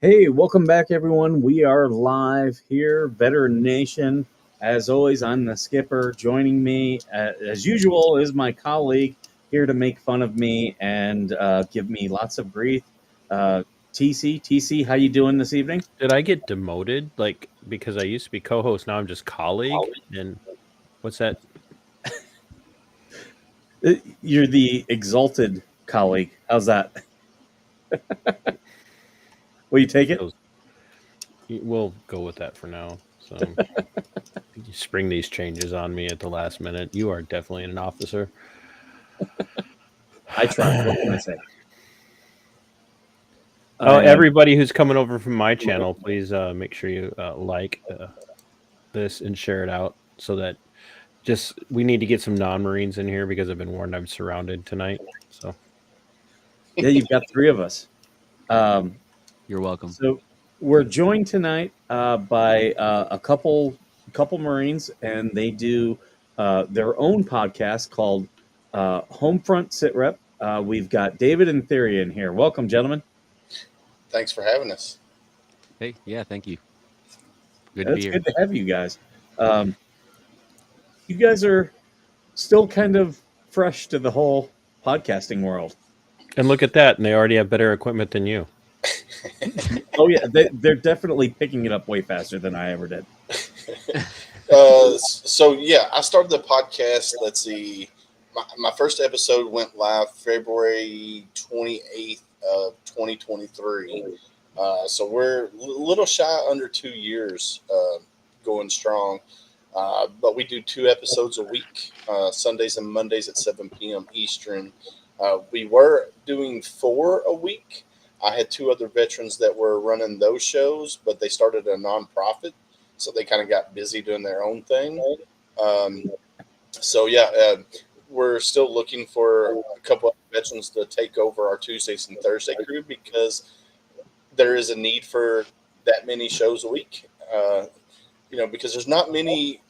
Hey, welcome back, everyone. We are live here, Veteran Nation. As always, I'm the skipper. Joining me, as usual, is my colleague here to make fun of me and give me lots of grief. TC, how you doing this evening? Did I get demoted? Like because I used to be co-host, now I'm just colleague. And what's that? You're the exalted colleague. How's that? Will you take it? We'll go with that for now. So you spring these changes on me at the last minute. You are definitely an officer. I try. What can I say? Everybody who's coming over from my channel, please make sure you like this and share it out so that we need to get some non-Marines in here because I've been warned I'm surrounded tonight. So Yeah, you've got three of us. You're welcome. So we're joined tonight by a couple Marines, and they do their own podcast called Homefront Sitrep. We've got David and Theory in here. Welcome, gentlemen. Thanks for having us. Hey, yeah, thank you. Good to be here. Good to have you guys. You guys are still kind of fresh to the whole podcasting world. And look at that, and they already have better equipment than you. Oh yeah, they're definitely picking it up way faster than I ever did. So yeah, I started the podcast. Let's see, my first episode went live February 28th of 2023. So we're a little shy under 2 years going strong. But we do 2 episodes a week, Sundays and Mondays at 7 p.m. Eastern. We were doing 4 a week. I had 2 other veterans that were running those shows, but they started a nonprofit, so they kind of got busy doing their own thing. We're still looking for a couple of veterans to take over our Tuesdays and Thursday crew because there is a need for that many shows a week. Because there's not many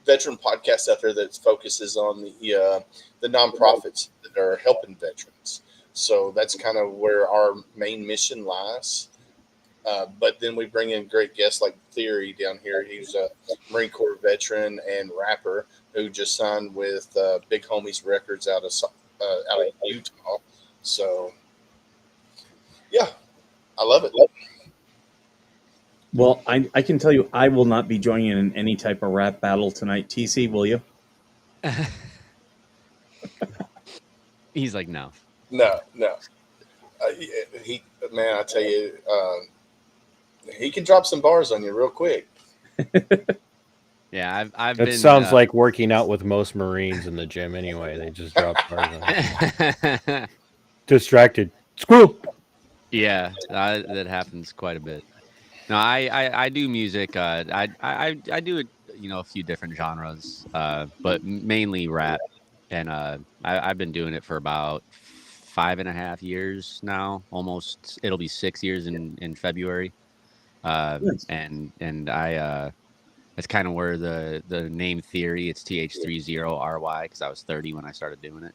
veteran podcasts out there that focuses on the nonprofits that are helping veterans. So that's kind of where our main mission lies. But then we bring in great guests like Theory down here. He's a Marine Corps veteran and rapper who just signed with Big Homies Records out of Utah. So, yeah, I love it. Well, I can tell you I will not be joining in any type of rap battle tonight. TC, will you? He's like, no. No. I tell you, he can drop some bars on you real quick. Yeah, I've That been. sounds like working out with most Marines in the gym anyway. They just drop bars on you. Distracted. Screw. Yeah, that happens quite a bit. No, I do music. I do a few different genres, but mainly rap. And I've been doing it for about 5.5 years now. Almost, it'll be 6 years in February. Nice. And I that's kind of where the name Theory, it's TH30RY, because I was 30 when I started doing it.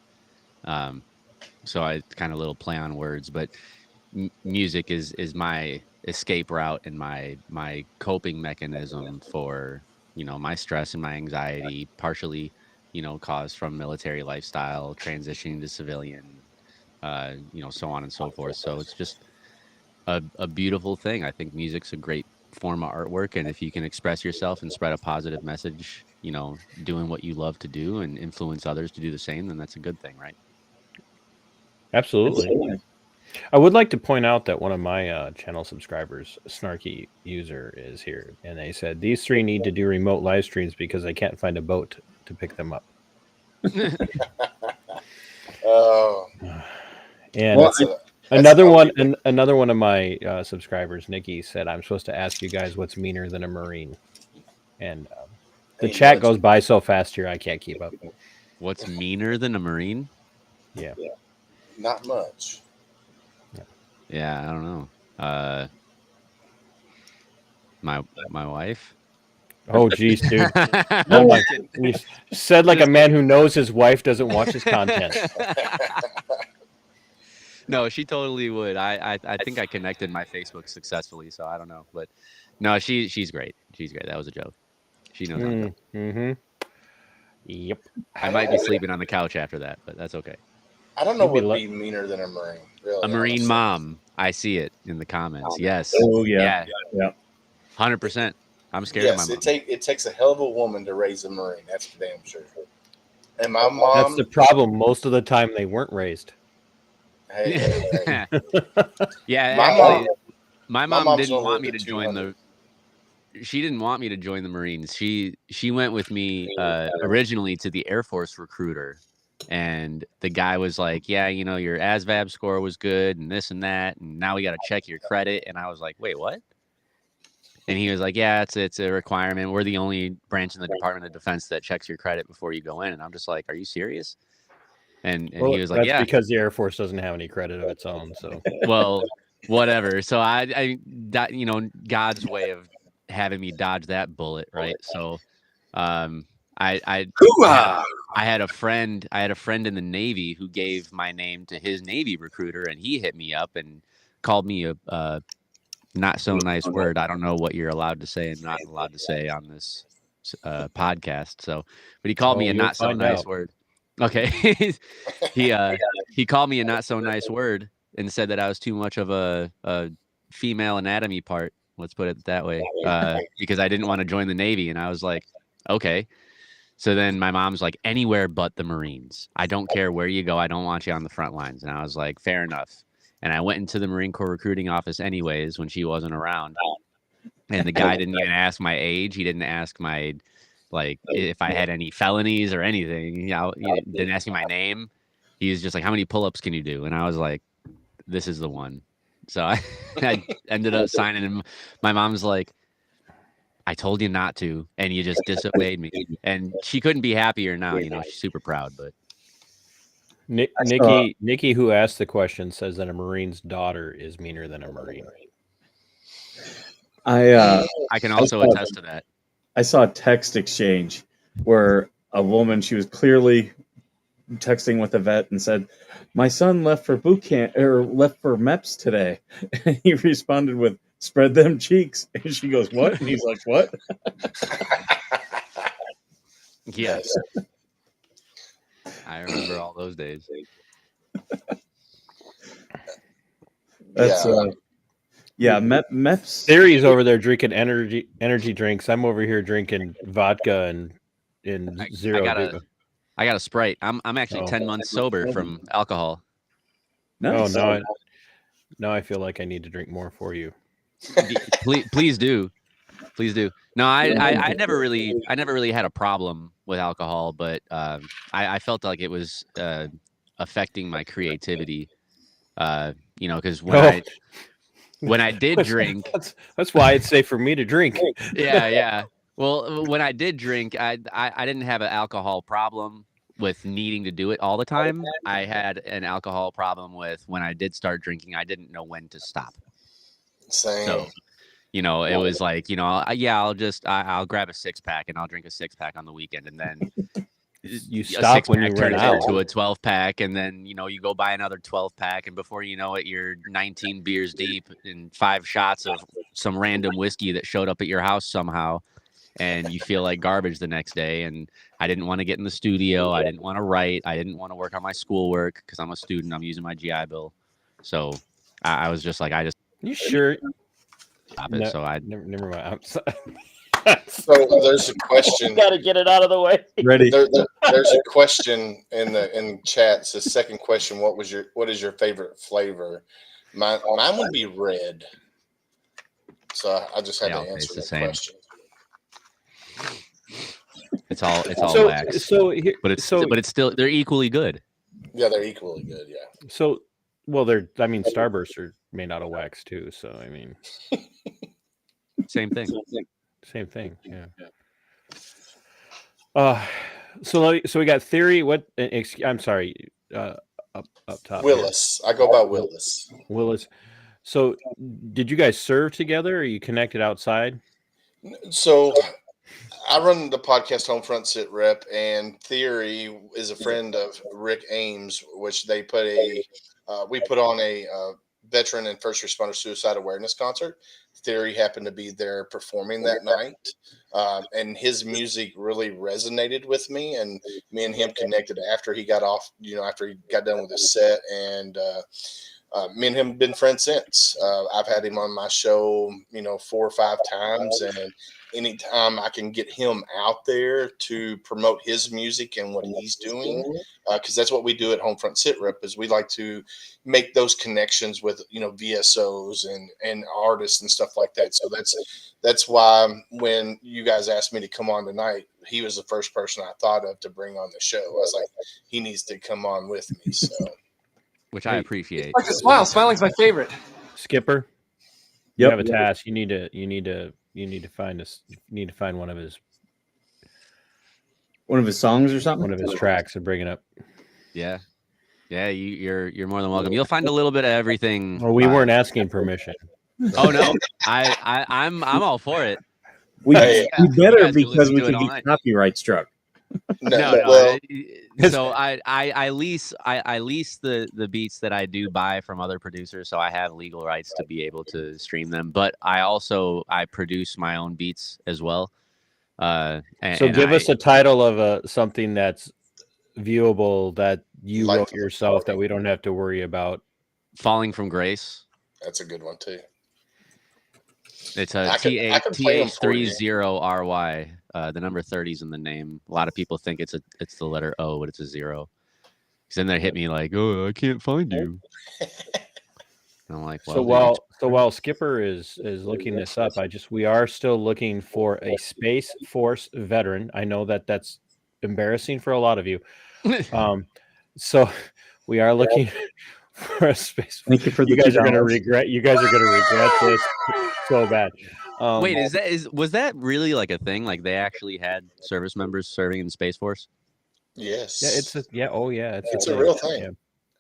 So I kind of little play on words, but music is my escape route and my coping mechanism for my stress and my anxiety, partially caused from military lifestyle, transitioning to civilian, so on and so forth. So it's just a beautiful thing. I think music's a great form of artwork, and if you can express yourself and spread a positive message, doing what you love to do and influence others to do the same, then that's a good thing, right? Absolutely. I would like to point out that one of my channel subscribers, Snarky User, is here, and they said these 3 need to do remote live streams because I can't find a boat to pick them up. And another one of my subscribers, Nikki, said I'm supposed to ask you guys what's meaner than a Marine, and the chat goes by so fast here I can't keep up. What's meaner than a Marine? Yeah. Not much. Yeah, I don't know. My wife. Oh, geez, dude. You said like a man who knows his wife doesn't watch his content. No, she totally would. I think I connected my Facebook successfully, so I don't know. But no, she's great. She's great. That was a joke. She knows how to cook. Mm-hmm. Yep. I might be sleeping on the couch after that, but that's okay. I don't know You'd be what would be meaner than a Marine. Really, A Marine honestly. mom. I see it in the comments. Yes. Oh yeah. 100%. I'm scared of my Yes, mom. it takes a hell of a woman to raise a Marine. That's for damn sure. And my mom. That's the problem. Most of the time, they weren't raised. Hey. Yeah, My actually, mom- my my mom mom's didn't gonna want live me to to join 200. she didn't want me to join the Marines. She went with me originally to the Air Force recruiter, and the guy was like, "Yeah, you know, your ASVAB score was good, and this and that, and now we got to check your credit." And I was like, "Wait, what?" And he was like, "Yeah, it's a requirement. We're the only branch in the Department of Defense that checks your credit before you go in." And I'm just like, "Are you serious?" And Well, he was like, that's "Yeah." because the Air Force doesn't have any credit of its own. So Well, whatever. So that, you know, God's way of having me dodge that bullet, right? So, I had a friend in the Navy who gave my name to his Navy recruiter, and he hit me up and called me a not so nice word. I don't know what you're allowed to say and not allowed to say on this podcast. So, but he called me a you'll not so find nice out. word. Okay, he called me a not so nice word and said that I was too much of a female anatomy part. Let's put it that way, because I didn't want to join the Navy, and I was like, okay. So then my mom's like, anywhere but the Marines. I don't care where you go. I don't want you on the front lines. And I was like, fair enough. And I went into the Marine Corps recruiting office anyways when she wasn't around. And the guy didn't even ask my age. He didn't ask my, like, if I had any felonies or anything. You know, he didn't ask me my name. He was just like, how many pull-ups can you do? And I was like, this is the one. So I ended up signing him. My mom's like, I told you not to, and you just disobeyed me. And she couldn't be happier now. You know, she's super proud. But Nikki, who asked the question, says that a Marine's daughter is meaner than a Marine. I can also attest to that. I saw a text exchange where a woman, she was clearly texting with a vet and said, "My son left for boot camp or left for MEPS today." And he responded with, "Spread them cheeks." And she goes, "What?" And he's like, "What?" Yes. I remember all those days. That's MEPS. Theory's over there drinking energy drinks. I'm over here drinking vodka and zero. I got a Sprite. I'm actually 10 months sober from alcohol. Nice. Oh, now I feel like I need to drink more for you. Please do. No, I never really had a problem with alcohol, but I felt like it was affecting my creativity. You know, because when I did drink, that's why it's safe for me to drink. Yeah. Well, when I did drink, I didn't have an alcohol problem with needing to do it all the time. I had an alcohol problem with when I did start drinking, I didn't know when to stop. Same. So, you know, it was like, you know, I'll grab a 6-pack and I'll drink a 6-pack on the weekend, and then you stop when you run out to a 12-pack, and then, you know, you go buy another 12-pack, and before you know it, you're 19 beers deep and 5 shots of some random whiskey that showed up at your house somehow, and you feel like garbage the next day. And I didn't want to get in the studio. I didn't want to write. I didn't want to work on my schoolwork because I'm a student. I'm using my GI Bill. So I was just like, You sure? Stop it. So I never mind. So there's a question. Got to get it out of the way. Ready? There's a question in chat. It's the second question. What is your favorite flavor? Mine would be red. So I just had to answer the question. It's all wax. But it's still, they're equally good. Yeah, they're equally good. Yeah. So, well, Starbursts may not have wax too. So I mean, same thing. Same thing. Yeah. So we got Theory. What? I'm sorry. Up top. Willis. Here. I go by Willis. Willis. So, did you guys serve together, or you connected outside? So, I run the podcast Homefront Sitrep, and Theory is a friend of Rick Ames, which they put a we put on a veteran and first responder suicide awareness concert. Theory happened to be there performing that night, and his music really resonated with me, and me and him connected after he got off, after he got done with his set, and me and him have been friends since. I've had him on my show, 4 or 5 times, and anytime I can get him out there to promote his music and what he's doing, because that's what we do at Homefront Sitrep, is we like to make those connections with VSOs and artists and stuff like that. So that's why when you guys asked me to come on tonight, he was the first person I thought of to bring on the show. I was like, he needs to come on with me. So, which I appreciate. Like a smile. Smiling's my favorite. Skipper, you have a task. You need to find one of his songs or something, one of his tracks, and bring it up. Yeah, you're more than welcome. You'll find a little bit of everything. Well, we weren't asking permission. Oh no, I'm all for it. We better, because we could get copyright struck. No. So I lease the beats that I do buy from other producers, so I have legal rights to be able to stream them. But I produce my own beats as well. So give us a title of something that's viewable that you wrote yourself that we don't have to worry about. Falling from Grace. That's a good one too. It's a TH30RY. The number 30 is in the name. A lot of people think it's the letter O, but it's a 0. Because then they hit me like, "Oh, I can't find you." And I'm like, well, so while Skipper is looking this up, we are still looking for a Space Force veteran. I know that's embarrassing for a lot of you. So we are looking for a Space. Thank you for you guys are going to regret. You guys are going to regret this so bad. Wait, was that really like a thing? Like they actually had service members serving in the Space Force? Yes. Yeah, it's a real thing. Yeah.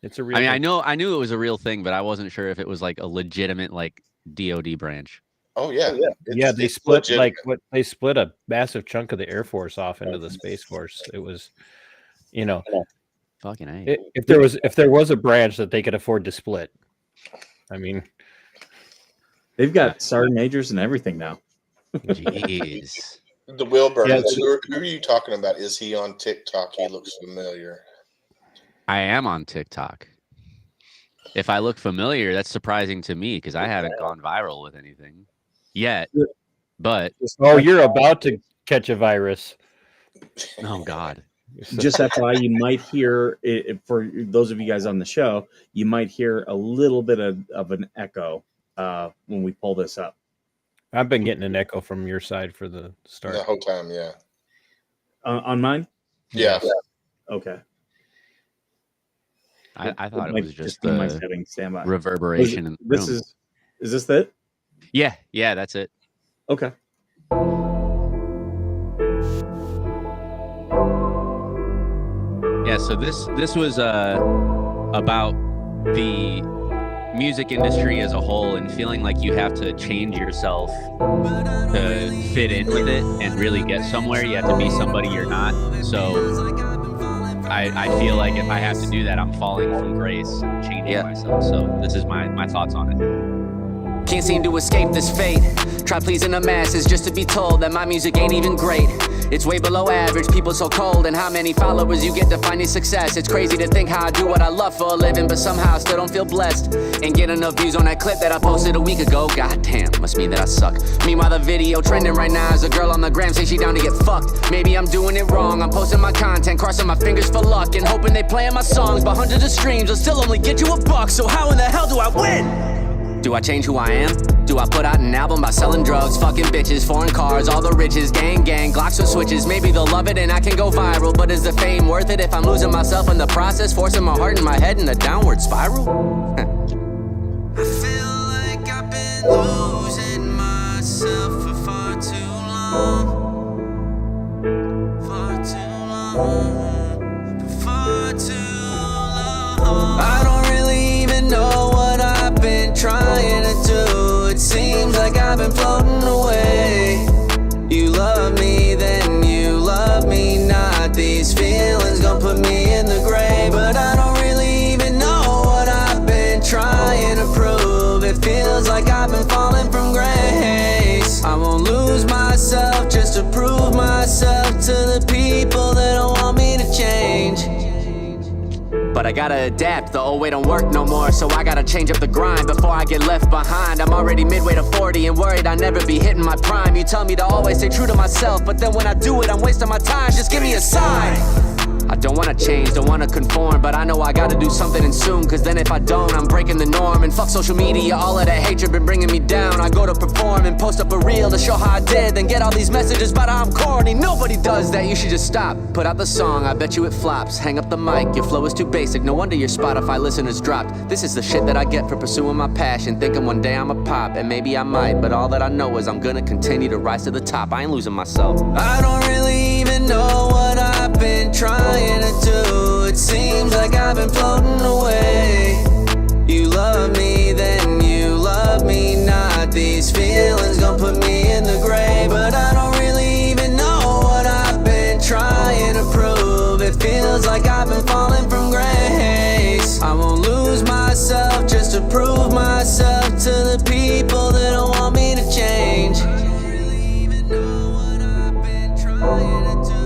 It's a real. I mean, I knew it was a real thing, but I wasn't sure if it was like a legitimate like DoD branch. Oh yeah, they split legitimate. They split a massive chunk of the Air Force off into the Space Force. It was, fucking A. If there was a branch that they could afford to split, I mean. They've got sergeant majors and everything now. Jeez. The Wilbur. Yeah, who are you talking about? Is he on TikTok? He looks familiar. I am on TikTok. If I look familiar, that's surprising to me because I haven't gone viral with anything yet. But you're about to catch a virus. Oh God. Just FYI, you might hear it, for those of you guys on the show, you might hear a little bit of an echo. When we pull this up. I've been getting an echo from your side for the start. The whole time, yeah. On mine? Yeah. Okay. I thought it was just the reverberation. Is this it? Yeah, that's it. Okay. Yeah, so this was about the music industry as a whole and feeling like you have to change yourself to fit in with it and really get somewhere. You have to be somebody you're not. So I feel like if I have to do that, I'm falling from grace and changing myself. So this is my thoughts on it. Can't seem to escape this fate. Try pleasing the masses just to be told that my music ain't even great. It's way below average, people so cold, and how many followers you get defining success. It's crazy to think how I do what I love for a living, but somehow I still don't feel blessed. Ain't get enough views on that clip that I posted a week ago. Goddamn, must mean that I suck. Meanwhile, the video trending right now is a girl on the gram say she down to get fucked. Maybe I'm doing it wrong. I'm posting my content, crossing my fingers for luck, and hoping they playing my songs. But hundreds of streams will still only get you $1. So how in the hell do I win? Do I change who I am? Do I put out an album by selling drugs, fucking bitches, foreign cars, all the riches, gang, Glocks with switches? Maybe they'll love it and I can go viral, but is the fame worth it if I'm losing myself in the process, forcing my heart and my head in a downward spiral? I feel like I've been losing myself for far too long. Far too long. For far too long. I don't really even know what I've been trying to do. It seems like I've been floating away. You love me, then you love me not. These feelings gon' put me in the grave, but I don't really even know what I've But I gotta adapt, the old way don't work no more, so I gotta change up the grind before I get left behind. I'm already midway to 40 and worried I'll never be hitting my prime. You tell me to always stay true to myself, but then when I do it, I'm wasting my time. Just give me a sign. I don't wanna change, don't wanna conform, but I know I gotta do something and soon, cause then if I don't, I'm breaking the norm. And fuck social media, all of that hatred been bringing me down. I go to perform and post up a reel to show how I did, then get all these messages about how I'm corny. Nobody does that, you should just stop. Put out the song, I bet you it flops. Hang up the mic, your flow is too basic, no wonder your Spotify listeners dropped. This is the shit that I get for pursuing my passion, thinking one day I'm a pop, and maybe I might, but all that I know is I'm gonna continue to rise to the top. I ain't losing myself. I don't really even know what I've been trying to do. It seems like I've been floating away. You love me, then you love me not. These feelings gon' put me in the grave, but I don't really even know what I've been trying to prove. It feels like I've been falling from grace. I won't lose myself just to prove myself to the people that don't want me to change. I don't really even know what I've been trying to do.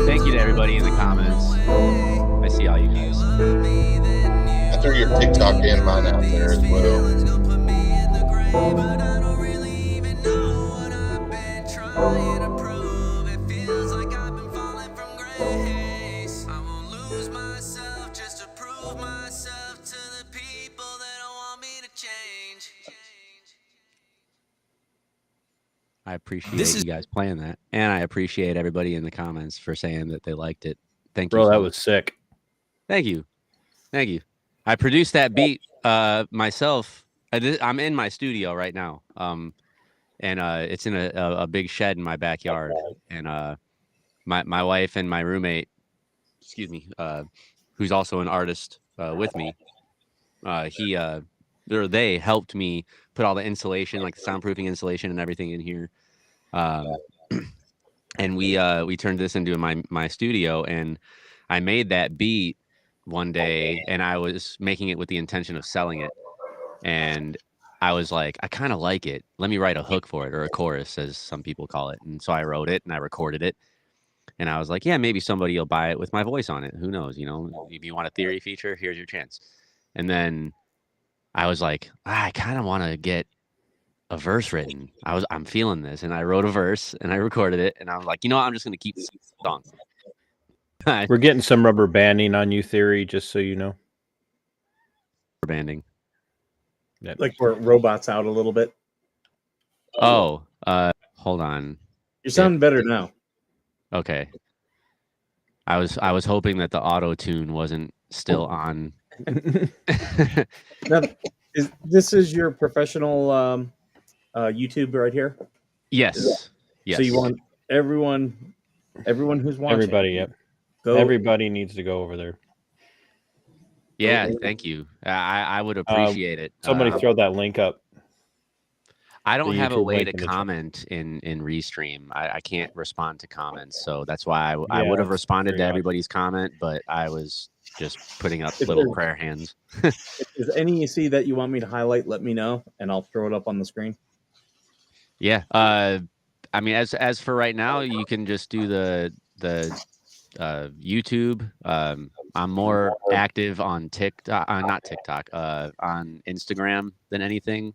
Thank you to everybody in the comments. I see all you guys. I threw your TikTok and mine out there as well. I appreciate you guys playing that, and I appreciate everybody in the comments for saying that they liked it. Thank you. Bro, that was sick. Thank you. Thank you. I produced that beat myself. I'm in my studio right now. And it's in a big shed in my backyard. And my wife and my roommate, excuse me, who's also an artist with me, they helped me put all the insulation, like the soundproofing insulation and everything in here. And we turned this into my studio, and I made that beat one day, and I was making it with the intention of selling it. And I was like, I kind of like it. Let me write a hook for it, or a chorus, as some people call it. And so I wrote it and I recorded it. And I was like, yeah, maybe somebody will buy it with my voice on it. Who knows? You know, if you want a theory feature, here's your chance. And then I was like, I kind of want to get a verse written. I'm feeling this. And I wrote a verse and I recorded it. And I was like, you know what? I'm just going to keep the song. We're getting some rubber banding on you, Theory, just so you know. Rubber banding. Yep. Like where it robots out a little bit. Oh, hold on. You're sounding better now. Okay. I was hoping that the auto tune wasn't still on. Now, this is your professional YouTube right here? Yes. Yes. So you want everyone who's watching. Everybody, yep. Everybody needs to go over there. Yeah, thank you. I would appreciate it. Somebody throw that link up. I don't have a YouTube way link to in the comment in Restream. I can't respond to comments, so that's why I Yeah, would have responded to very everybody's comment, but I was just putting up little prayer hands. If there's any you see that you want me to highlight, let me know, and I'll throw it up on the screen. Yeah. I mean, as for right now, you can just do the YouTube. I'm more active on TikTok, not TikTok, on Instagram than anything.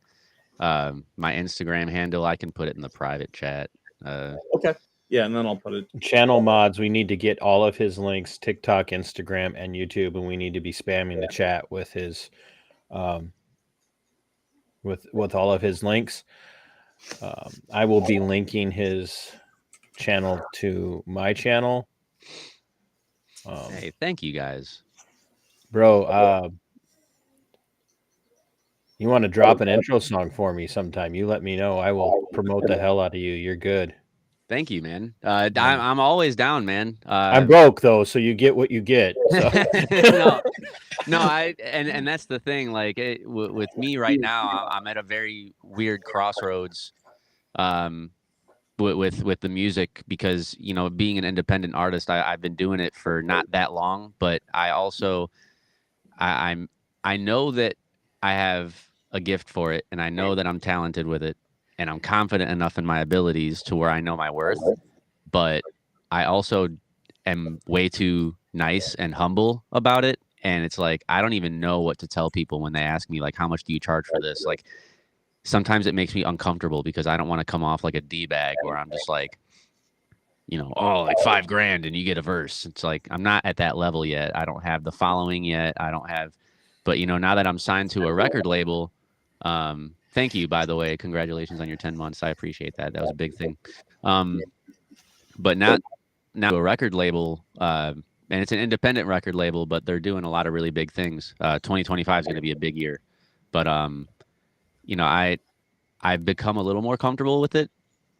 My Instagram handle, I can put it in the private chat. Okay. Yeah, and then I'll put it. Channel mods, we need to get all of his links, TikTok, Instagram, and YouTube, and we need to be spamming the chat with his with all of his links. I will be linking his channel to my channel. Hey, thank you guys. Bro, you want to drop an intro song for me sometime, you let me know. I will promote the hell out of you. You're good. Thank you, man. I'm always down, man. I'm broke though, so you get what you get. So. no, and that's the thing. Like with me right now, I'm at a very weird crossroads, with the music, because being an independent artist, I've been doing it for not that long, but I also I know that I have a gift for it, and I know that I'm talented with it. And I'm confident enough in my abilities to where I know my worth, but I also am way too nice and humble about it. And it's like, I don't even know what to tell people when they ask me, like, how much do you charge for this? Like, sometimes it makes me uncomfortable because I don't want to come off like a D-bag where I'm just like, you know, oh, like $5,000 and you get a verse. It's like, I'm not at that level yet. I don't have the following yet. I don't have, but, you know, now that I'm signed to a record label, thank you, by the way, congratulations on your 10 months. I appreciate that. That was a big thing. But now a record label, and it's an independent record label, but they're doing a lot of really big things. 2025 is going to be a big year, but, you know, I've become a little more comfortable with it,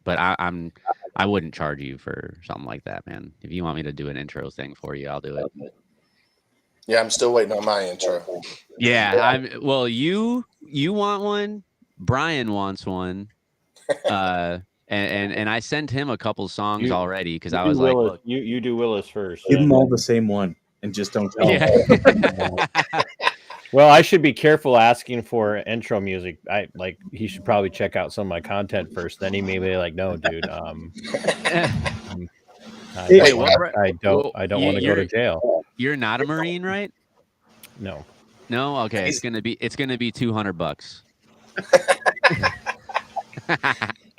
but I wouldn't charge you for something like that, man. If you want me to do an intro thing for you, I'll do it. Yeah, I'm still waiting on my intro. Yeah, well, you want one, Brian wants one, and I sent him a couple songs already because I was like, Willis, look, you do Willis first. Give them all the same one and just don't tell them. yeah. Well, I should be careful asking for intro music. He should probably check out some of my content first. Then he may be like, "No, dude, I don't want to go to jail." You're not a Marine, right? No. Okay. It's gonna be $200.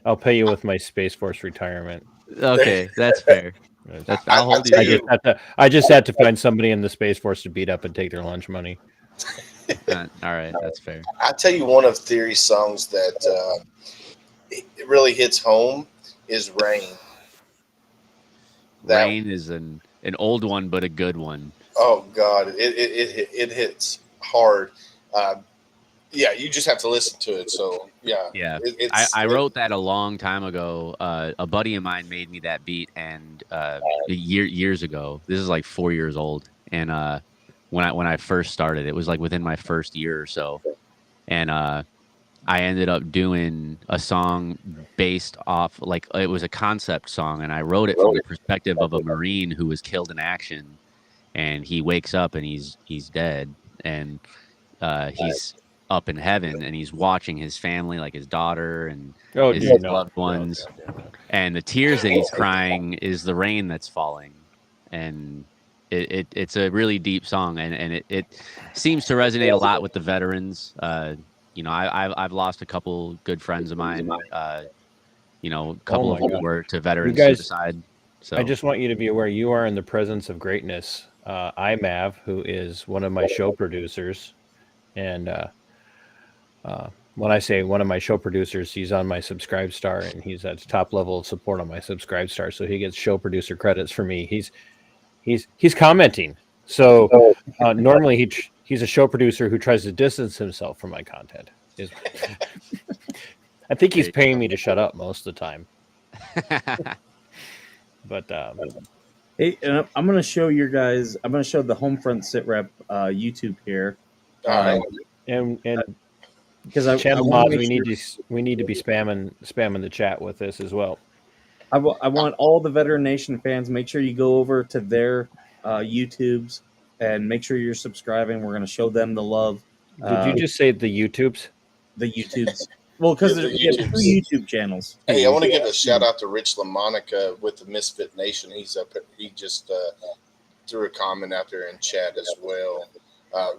I'll pay you with my Space Force retirement. Okay, that's fair. I'll hold you. I just had to find somebody in the Space Force to beat up and take their lunch money. All right, that's fair. I tell you, one of Theory's songs that it really hits home is "Rain." Rain is an old one, but a good one. Oh God, it hits hard. Yeah, you just have to listen to it. So yeah. I wrote that a long time ago. A buddy of mine made me that beat, and years ago. This is like 4 years old, and when I first started, it was like within my first year or so, and I ended up doing a song based off, like, it was a concept song, and I wrote it from the perspective of a Marine who was killed in action, and he wakes up and he's dead, and he's up in heaven, and he's watching his family, like his daughter and his loved ones, and the tears that he's crying is the rain that's falling, and it's a really deep song, and it seems to resonate a lot with the veterans. You know, I've lost a couple good friends of mine. You know, a couple of them were to veteran suicide. So I just want you to be aware you are in the presence of greatness. Mav, who is one of my show producers, and when I say one of my show producers, he's on my Subscribe Star, and he's at top level of support on my Subscribe Star, so he gets show producer credits for me. He's commenting. So normally he's a show producer who tries to distance himself from my content. I think he's paying me to shut up most of the time. But hey, I'm going to show you guys. I'm going to show the Homefront Sitrep YouTube here. And because channel mods, we need to be spamming the chat with this as well. I want all the Veteran Nation fans. Make sure you go over to their YouTubes and make sure you're subscribing. We're going to show them the love. Did you just say the YouTubes? The YouTubes. Well, because there's 2 YouTube channels. Hey, I want to give a shout out to Rich LaMonica with the Misfit Nation. He just threw a comment out there in chat as well.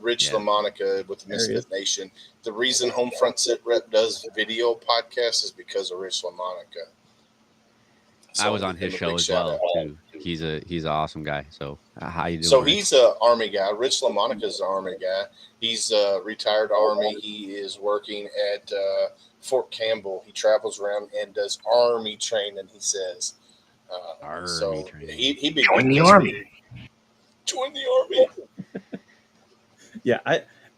Rich LaMonica with the Misfit Nation. The reason Homefront Sitrep does video podcasts is because of Rich LaMonica. So I was on his show as well too. He's an awesome guy. So how you doing? So he's an Army guy. Rich LaMonica is an Army guy. He's a retired Army. He is working at Fort Campbell. He travels around and does Army training. He says, Army training. He'd be join the Army. Join the Army. Yeah,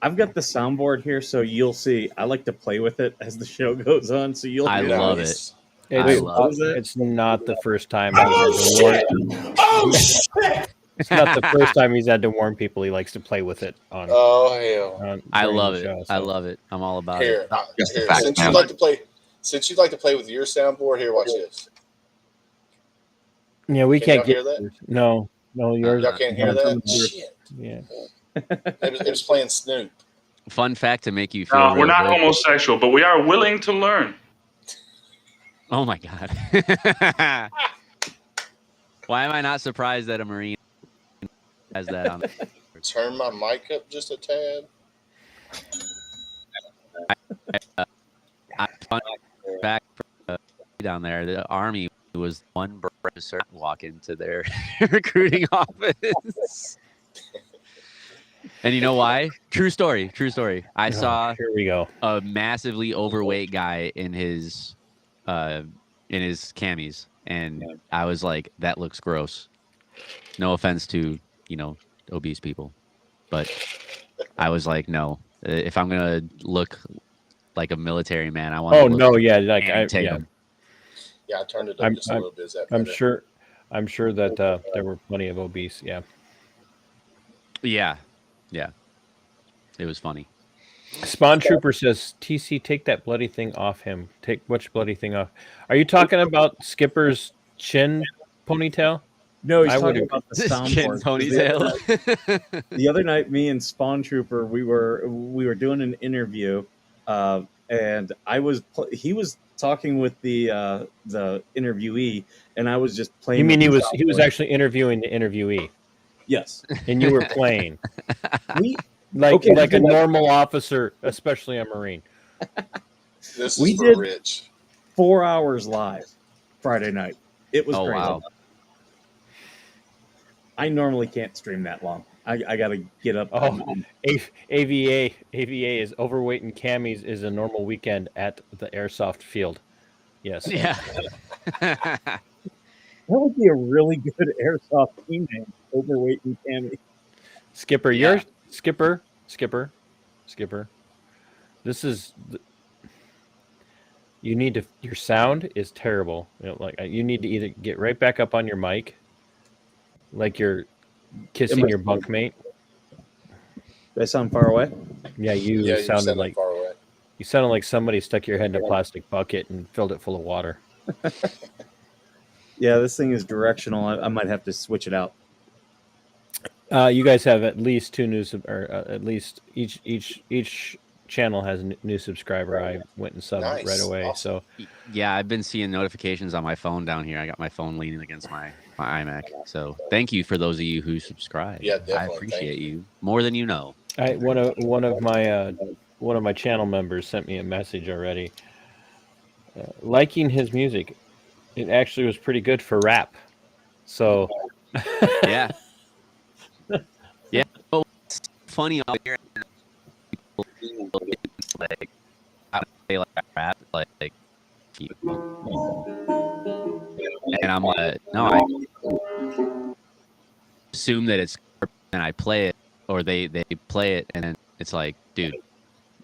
I've got the soundboard here, so you'll see. I like to play with it as the show goes on, so you'll. I love it. It's not the first time he's had to warn. It's not the first time he's had to warn people. He likes to play with it. I love it. Show, I love it. I'm all about it. Here. Since you'd like to play with your soundboard, here, watch this. Yeah, we can't hear that. No, yours. Y'all can't hear that. Shit. Yeah. It was playing Snoop. Fun fact to make you feel. We're not homosexual, but we are willing to learn. Oh my God. Why am I not surprised that a Marine has that on? turn my mic up just a tad? Back down there, the Army was one brother walk into their recruiting office. And you know why? True story. I saw Here we go. a massively overweight guy in his camis, and I was like, that looks gross. No offense to, obese people, but I was like, no. If I'm gonna look like a military man, I want to look like Tatum. Yeah, I turned it up just a little bit. Is that better? I'm sure that there were plenty of obese. Yeah. It was funny. Spawn Trooper says, TC, take that bloody thing off him. Take which bloody thing off? Are you talking about Skipper's chin ponytail? No, he's talking about the soundboard. Ponytail. The other night, me and Spawn Trooper, we were doing an interview, and he was talking with the interviewee, and I was just playing. You mean he was actually interviewing the interviewee? Yes, and you were playing. Like a normal officer, especially a Marine. This is for Rich. 4 hours live Friday night. It was crazy. Wow. I normally can't stream that long. I got to get up. AVA is overweight in camis is a normal weekend at the airsoft field. Yes. Yeah. That would be a really good airsoft team name. Overweight in cami. Skipper, you're Skipper. This is you need to. Your sound is terrible. You need to either get right back up on your mic, like you're kissing your bunkmate. Do I sound far away? Yeah, you sounded like far away. You sounded like somebody stuck your head in a plastic bucket and filled it full of water. Yeah, this thing is directional. I might have to switch it out. You guys have at least two new, or at least each channel has a new subscriber. I went and subbed right away. Awesome. So yeah, I've been seeing notifications on my phone down here. I got my phone leaning against my iMac. So thank you for those of you who subscribe. Yeah, definitely. I appreciate you more than you know. One of my channel members sent me a message already, liking his music. It actually was pretty good for rap. So yeah. Yeah, well, it's funny out here. Like, I say like rap, like, and I'm like, no, I assume that it's and I play it, or they play it, and then it's like, dude,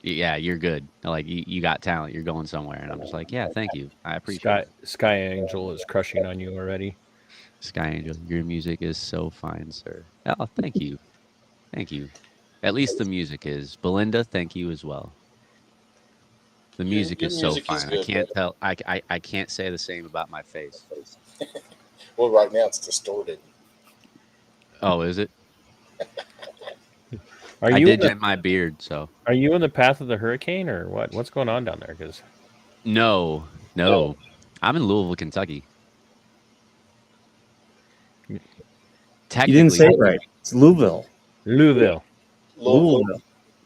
yeah, you're good. Like, you got talent, you're going somewhere, and I'm just like, yeah, thank you, I appreciate it. Sky Angel is crushing on you already. Sky Angel, your music is so fine, sir. Oh, thank you. Thank you. At least the music is. Belinda, thank you as well. The music is so fine. Good, I can't tell. I can't say the same about my face. Well, right now it's distorted. Oh, is it? I did get my beard, so. Are you in the path of the hurricane, or what? What's going on down there? Because no, I'm in Louisville, Kentucky. You didn't say it right. It's Louisville. Louisville.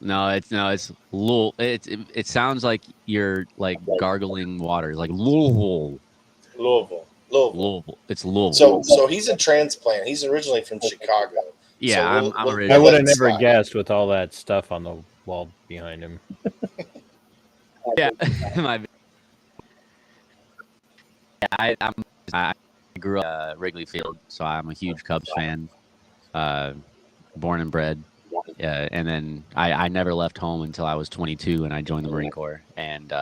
No, it's Louisville. It sounds like you're like gargling water, like Louisville. It's Louisville. So he's a transplant. He's originally from Chicago. Yeah, so I'm originally. I would have never guessed with all that stuff on the wall behind him. Yeah, I grew up Wrigley Field, so I'm a huge Cubs fan. Born and bred. And then I never left home until I was 22, and I joined the Marine Corps. And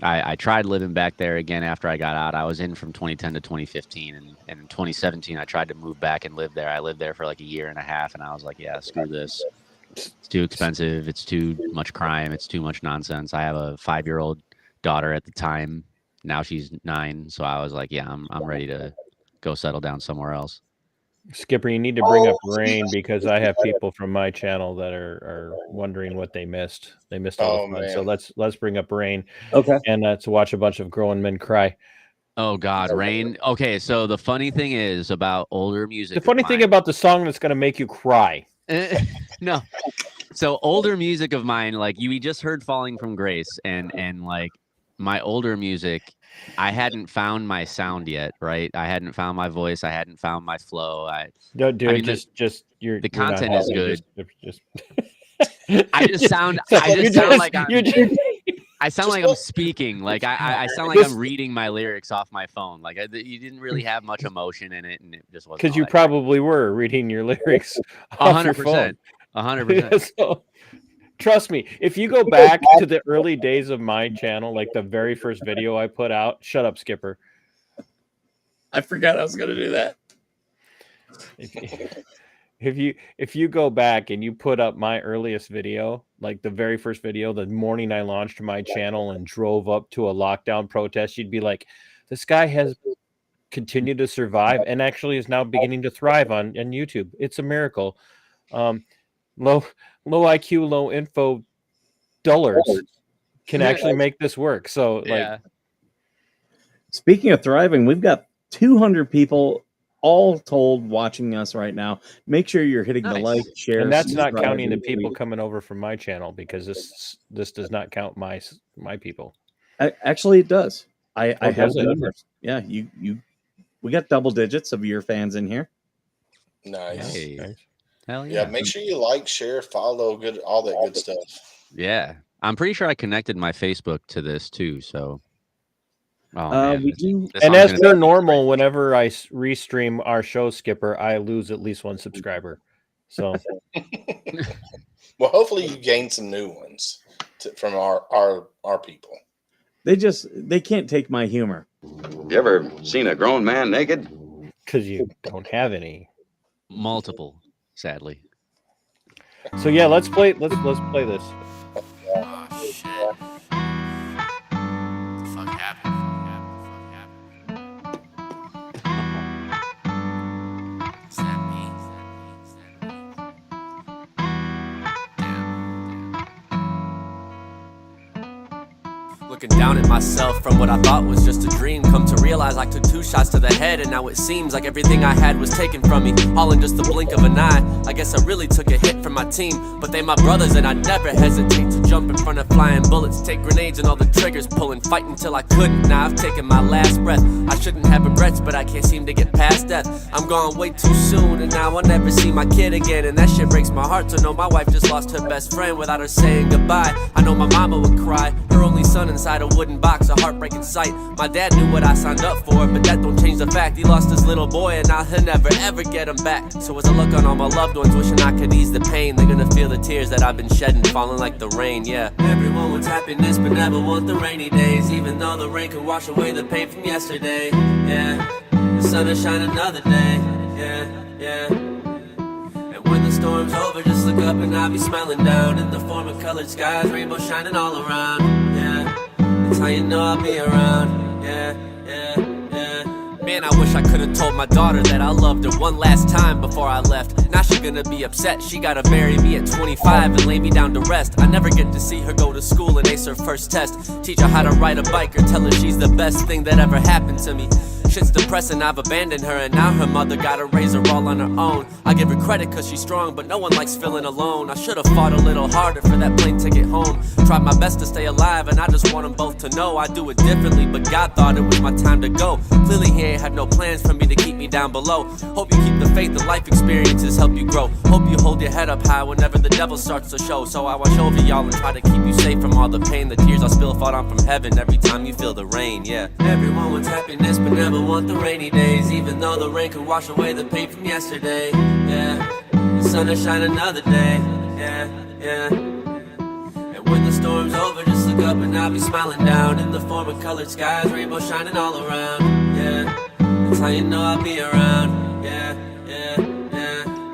I tried living back there again after I got out. I was in from 2010 to 2015, and in 2017 I tried to move back and live there. I lived there for like a year and a half, and I was like, yeah, screw this. It's too expensive. It's too much crime. It's too much nonsense. I have a 5-year-old daughter at the time. Now she's 9, so I was like, yeah, I'm ready to go settle down somewhere else. Skipper, you need to bring up Rain, because I have people from my channel that are wondering what they missed. They missed all the fun. So let's bring up Rain. Okay. And to watch a bunch of grown men cry. Oh God, Rain. Okay, so the funny thing is about older music. The funny thing about the song that's going to make you cry. No. So older music of mine, like we just heard Falling from Grace, and like my older music, I hadn't found my sound yet, right? I hadn't found my voice, I hadn't found my flow. Don't do I it. mean, The content is good. Just I just sound like I sound like I'm speaking. Like I sound like I'm reading my lyrics off my phone. Like you didn't really have much emotion in it, and it just wasn't. Because you probably were reading your lyrics. 100%. 100%. So, trust me, if you go back to the early days of my channel, like the very first video I put out, shut up, Skipper. I forgot I was going to do that. If you go back and you put up my earliest video, like the very first video, the morning I launched my channel and drove up to a lockdown protest, you'd be like, this guy has continued to survive and actually is now beginning to thrive on YouTube. It's a miracle. Low IQ, low info dullars can actually make this work. So like, speaking of thriving, we've got 200 people all told watching us right now. Make sure you're hitting the like, share, and that's not counting the people coming over from my channel, because this does not count my people. Actually, it does. I have does the it? numbers. Yeah, we got double digits of your fans in here. Nice. Hey. Hell yeah. Yeah, make sure you like, share, follow, all that good stuff. Yeah. I'm pretty sure I connected my Facebook to this too, so man, we do. And as per normal, whenever I restream our show, Skipper, I lose at least one subscriber. So, well, hopefully you gain some new ones from our people. They can't take my humor. You ever seen a grown man naked? Because you don't have any. Multiple, sadly. So yeah, let's play this. Oh shit. The fuck happened? Is that me? Looking down at myself from what I thought was just a dream, come to realize I took 2 shots to the head, and now it seems like everything I had was taken from me, all in just the blink of an eye. I guess I really took a hit from my team, but they my brothers and I never hesitate to jump in front of flying bullets, take grenades and all the triggers pulling, fight until I couldn't. Now I've taken my last breath. I shouldn't have regrets, but I can't seem to get past death. I'm gone way too soon, and now I'll never see my kid again, and that shit breaks my heart to know my wife just lost her best friend without her saying goodbye. I know my mama would cry, her only son inside a wooden box, a heartbreaking sight. My dad knew what I signed up for, but that don't change the fact he lost his little boy, and now he'll never ever get him back. So as I look on all my loved ones, wishing I could ease the pain, they're gonna feel the tears that I've been shedding, falling like the rain, yeah. Everyone wants happiness, but never want the rainy days, even though the rain can wash away the pain from yesterday, yeah. The sun will shine another day, yeah. And when the storm's over, just look up and I'll be smiling down in the form of colored skies, rainbow shining all around, yeah. That's how you know I'll be around, yeah. Man, I wish I could've told my daughter that I loved her one last time before I left. Now she gonna be upset, she gotta marry me at 25 and lay me down to rest. I never get to see her go to school and ace her first test, teach her how to ride a bike or tell her she's the best thing that ever happened to me. Shit's depressing, I've abandoned her, and now her mother gotta raise her all on her own. I give her credit cause she's strong, but no one likes feeling alone. I should've fought a little harder for that plane ticket home. Tried my best to stay alive, and I just want them both to know I do it differently, but God thought it was my time to go. Clearly he ain't had no plans for me to keep me down below. Hope you keep the faith, the life experiences help you grow. Hope you hold your head up high whenever the devil starts to show. So I watch over y'all and try to keep you safe from all the pain. The tears I spill fall down from heaven every time you feel the rain, yeah. Everyone wants happiness, but never want the rainy days, even though the rain can wash away the pain from yesterday, yeah. The sun will shine another day, yeah. And when the storm's over, just look up and I'll be smiling down in the form of colored skies, rainbow shining all around, yeah. That's how you know I'll be around, yeah.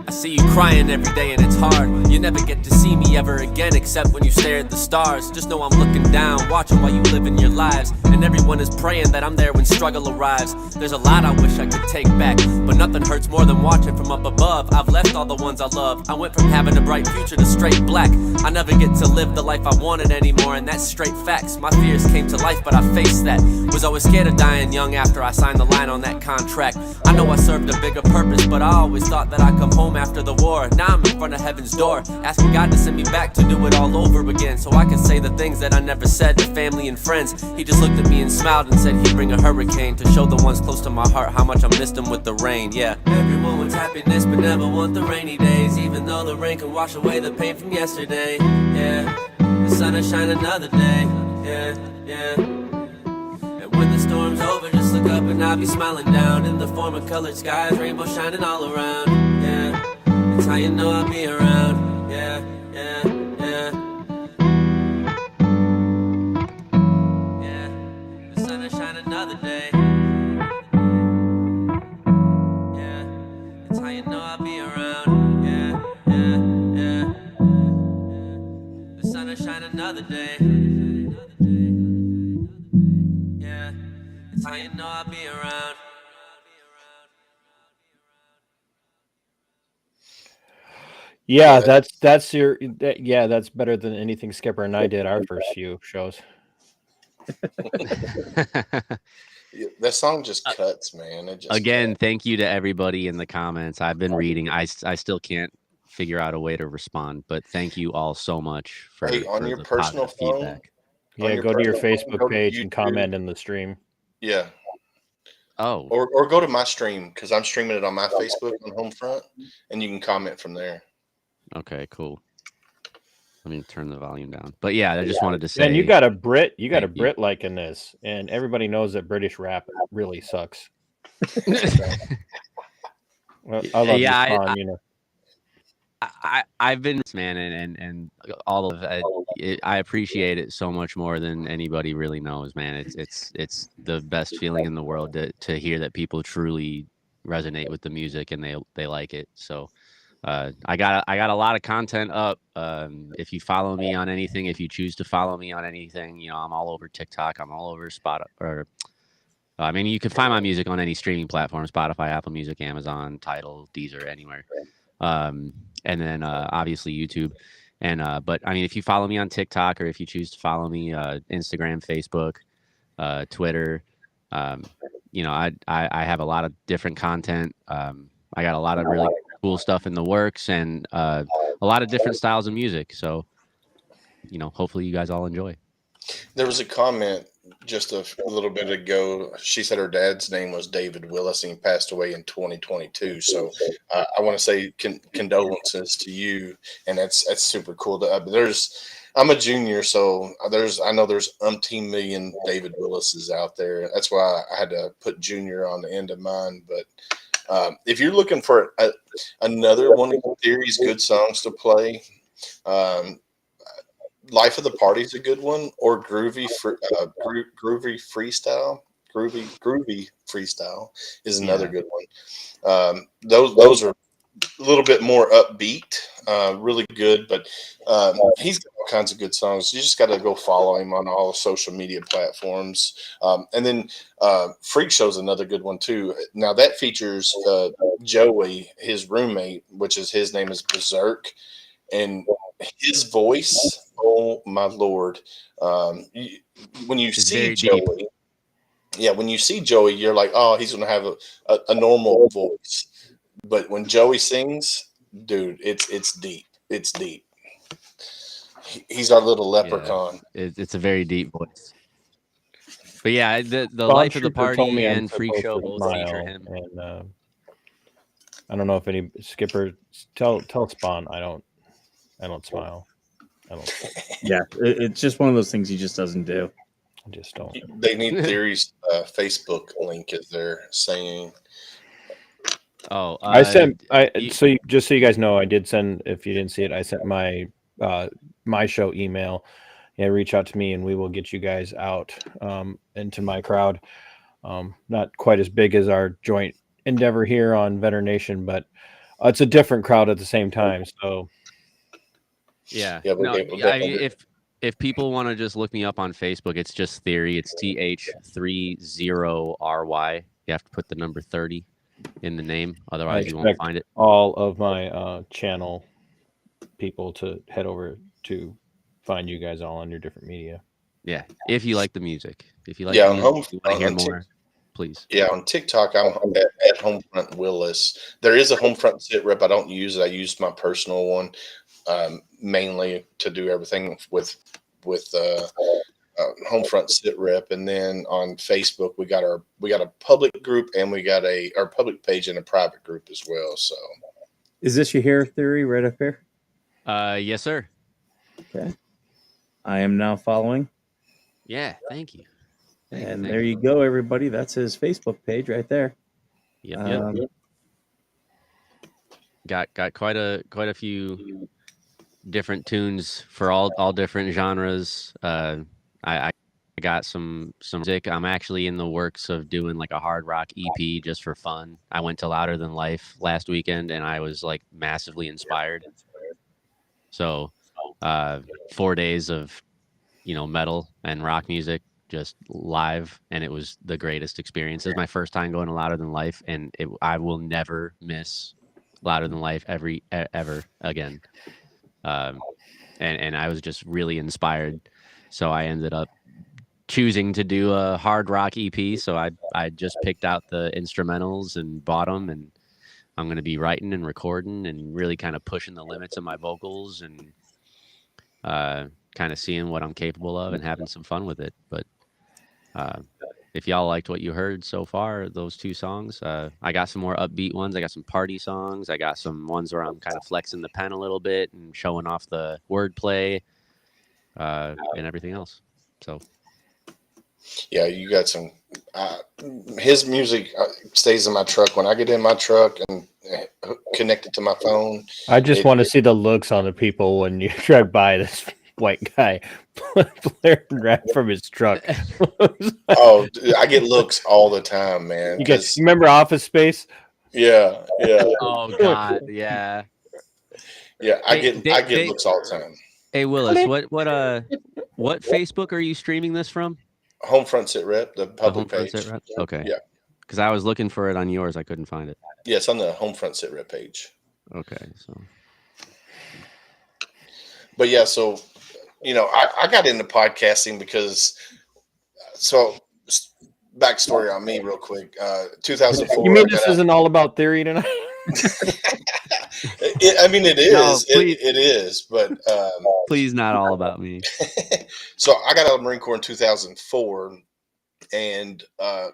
I see you crying every day and it's hard. You never get to see me ever again except when you stare at the stars. Just know I'm looking down, watching while you live in your lives. And everyone is praying that I'm there when struggle arrives. There's a lot I wish I could take back, but nothing hurts more than watching from up above. I've left all the ones I love. I went from having a bright future to straight black. I never get to live the life I wanted anymore, and that's straight facts. My fears came to life, but I faced that. Was always scared of dying young after I signed the line on that contract. I know I served a bigger purpose, but I always thought that I'd come home after the war. Now I'm in front of heaven's door, asking God to send me back to do it all over again, so I can say the things that I never said to family and friends. He just looked at me and smiled and said he'd bring a hurricane to show the ones close to my heart how much I missed them with the rain. Yeah, everyone wants happiness but never want the rainy days, even though the rain can wash away the pain from yesterday. Yeah, the sun will shine another day. Yeah, yeah. And when the storm's over, just look up and I'll be smiling down in the form of colored skies, rainbow shining all around. Yeah, it's how you know I'll be around. Yeah, yeah, yeah. Yeah, the sun will shine another day. Yeah, it's how you know I'll be around. Yeah, yeah, yeah. The sun will shine another day. Yeah, it's how you know I'll be around. Yeah, that's your yeah, that's better than anything Skipper and I did our first few shows. Yeah, that song just cuts, man. It just Again, cuts. thank you to everybody in the comments. I've been reading. I still can't figure out a way to respond, but thank you all so much for, Hey, on for your the personal positive phone, feedback. on Yeah, go to your personal phone, Facebook go to page and YouTube. comment in the stream. Yeah, Oh, or go to my stream because I'm streaming it on my Facebook on Homefront, and you can comment from there. okay, cool. Let me turn the volume down. But yeah, I just wanted to say. And you got a Brit thank you. Brit liking this, and everybody knows that British rap really sucks. Well, I love Yeah, you, Con, you know. I've been man, and all of I appreciate it so much more than anybody really knows, man. It's the best feeling in the world to hear that people truly resonate with the music and they like it. So I got a lot of content up. If you follow me on anything, if you choose to follow me on anything, you know, I'm all over TikTok, I'm all over I mean, you can find my music on any streaming platform: Spotify, Apple Music, Amazon, Tidal, Deezer, anywhere. And then obviously YouTube. And but I mean, if you follow me on TikTok, or if you choose to follow me Instagram, Facebook, Twitter, you know, I have a lot of different content. I got a lot of really cool stuff in the works, and a lot of different styles of music. So, you know, hopefully you guys all enjoy. There was a comment just a little bit ago. She said her dad's name was David Willis, and he passed away in 2022. So I want to say condolences to you, and that's super cool. I'm a junior, so I know there's umpteen million David Willises out there. That's why I had to put junior on the end of mine. But if you're looking for another one of Theory's good songs to play, Life of the Party is a good one, or Groovy Freestyle. Groovy Freestyle is another good one. Those are a little bit more upbeat, really good, but he's got all kinds of good songs. You just got to go follow him on all social media platforms. And then Freak Show's another good one too. Now that features Joey, his roommate, his name is Berserk, and his voice, oh my Lord. When you see Joey, when you see Joey, you're like, oh, he's going to have a normal voice. But when Joey sings, dude, it's deep. It's deep. He's our little leprechaun. Yeah, it's a very deep voice. But yeah, the Life of the Party and Freak Show both feature him. And I don't know if any Skipper tell Spawn I don't smile. Yeah, it's just one of those things he just doesn't do. I just don't. They need Theory's Facebook link, as they're saying. Oh, I sent. Just so you guys know, I did send. If you didn't see it, I sent my show email. Yeah, reach out to me, and we will get you guys out into my crowd. Not quite as big as our joint endeavor here on Veteran Nation, but It's a different crowd at the same time. So Yeah. Yeah, we'll No, get- we'll I definitely mean, do. if people want to just look me up on Facebook, it's just Theory. It's TH30RY. You have to put the number 30 in the name, I otherwise you won't expect find it. all of my channel people to head over to find you guys all on your different media. Yeah, if you like the music, if you like Yeah, the on music, you want to hear on Tik- more, please. Yeah, on TikTok, I'm at Homefront Willis. There is a Homefront Sitrep. I don't use it. I use my personal one mainly to do everything with Homefront Sitrep. And then on Facebook, we got a public group, and we got our public page and a private group as well. So Is this your hair theory right up here? Yes, sir. Okay. I am now following. Yeah, thank you. And there you go, everybody. That's his Facebook page right there. Yep. Got quite a few different tunes for all different genres. I got some music. I'm actually in the works of doing like a hard rock EP just for fun. I went to Louder Than Life last weekend, and I was like massively inspired. So 4 days of metal and rock music just live, and it was the greatest experience. It was my first time going to Louder Than Life, and I will never miss Louder Than Life ever again. And I was just really inspired, so I ended up choosing to do a hard rock EP. So I just picked out the instrumentals and bought them, and I'm going to be writing and recording and really kind of pushing the limits of my vocals and kind of seeing what I'm capable of and having some fun with it. But if y'all liked what you heard so far, those two songs, I got some more upbeat ones. I got some party songs. I got some ones where I'm kind of flexing the pen a little bit and showing off the wordplay and everything else. So yeah, you got some. His music stays in my truck when I get in my truck and connect it to my phone. I just want to see the looks on the people when you drive by this white guy blaring rap from his truck. Oh, dude, I get looks all the time, man. You remember Office Space? Yeah. Oh God, yeah. Yeah, I get looks all the time. Hey Willis, what Facebook are you streaming this from? Homefront Sitrep, the public page. Sitrep? Okay. Yeah. Because I was looking for it on yours, I couldn't find it. Yeah, it's on the Homefront Sitrep page. Okay, so. But yeah, so I got into podcasting because backstory on me real quick. 2004. You mean this isn't all about theory tonight? It is. No, it is, but please, not all about me. So I got out of the Marine Corps in 2004, and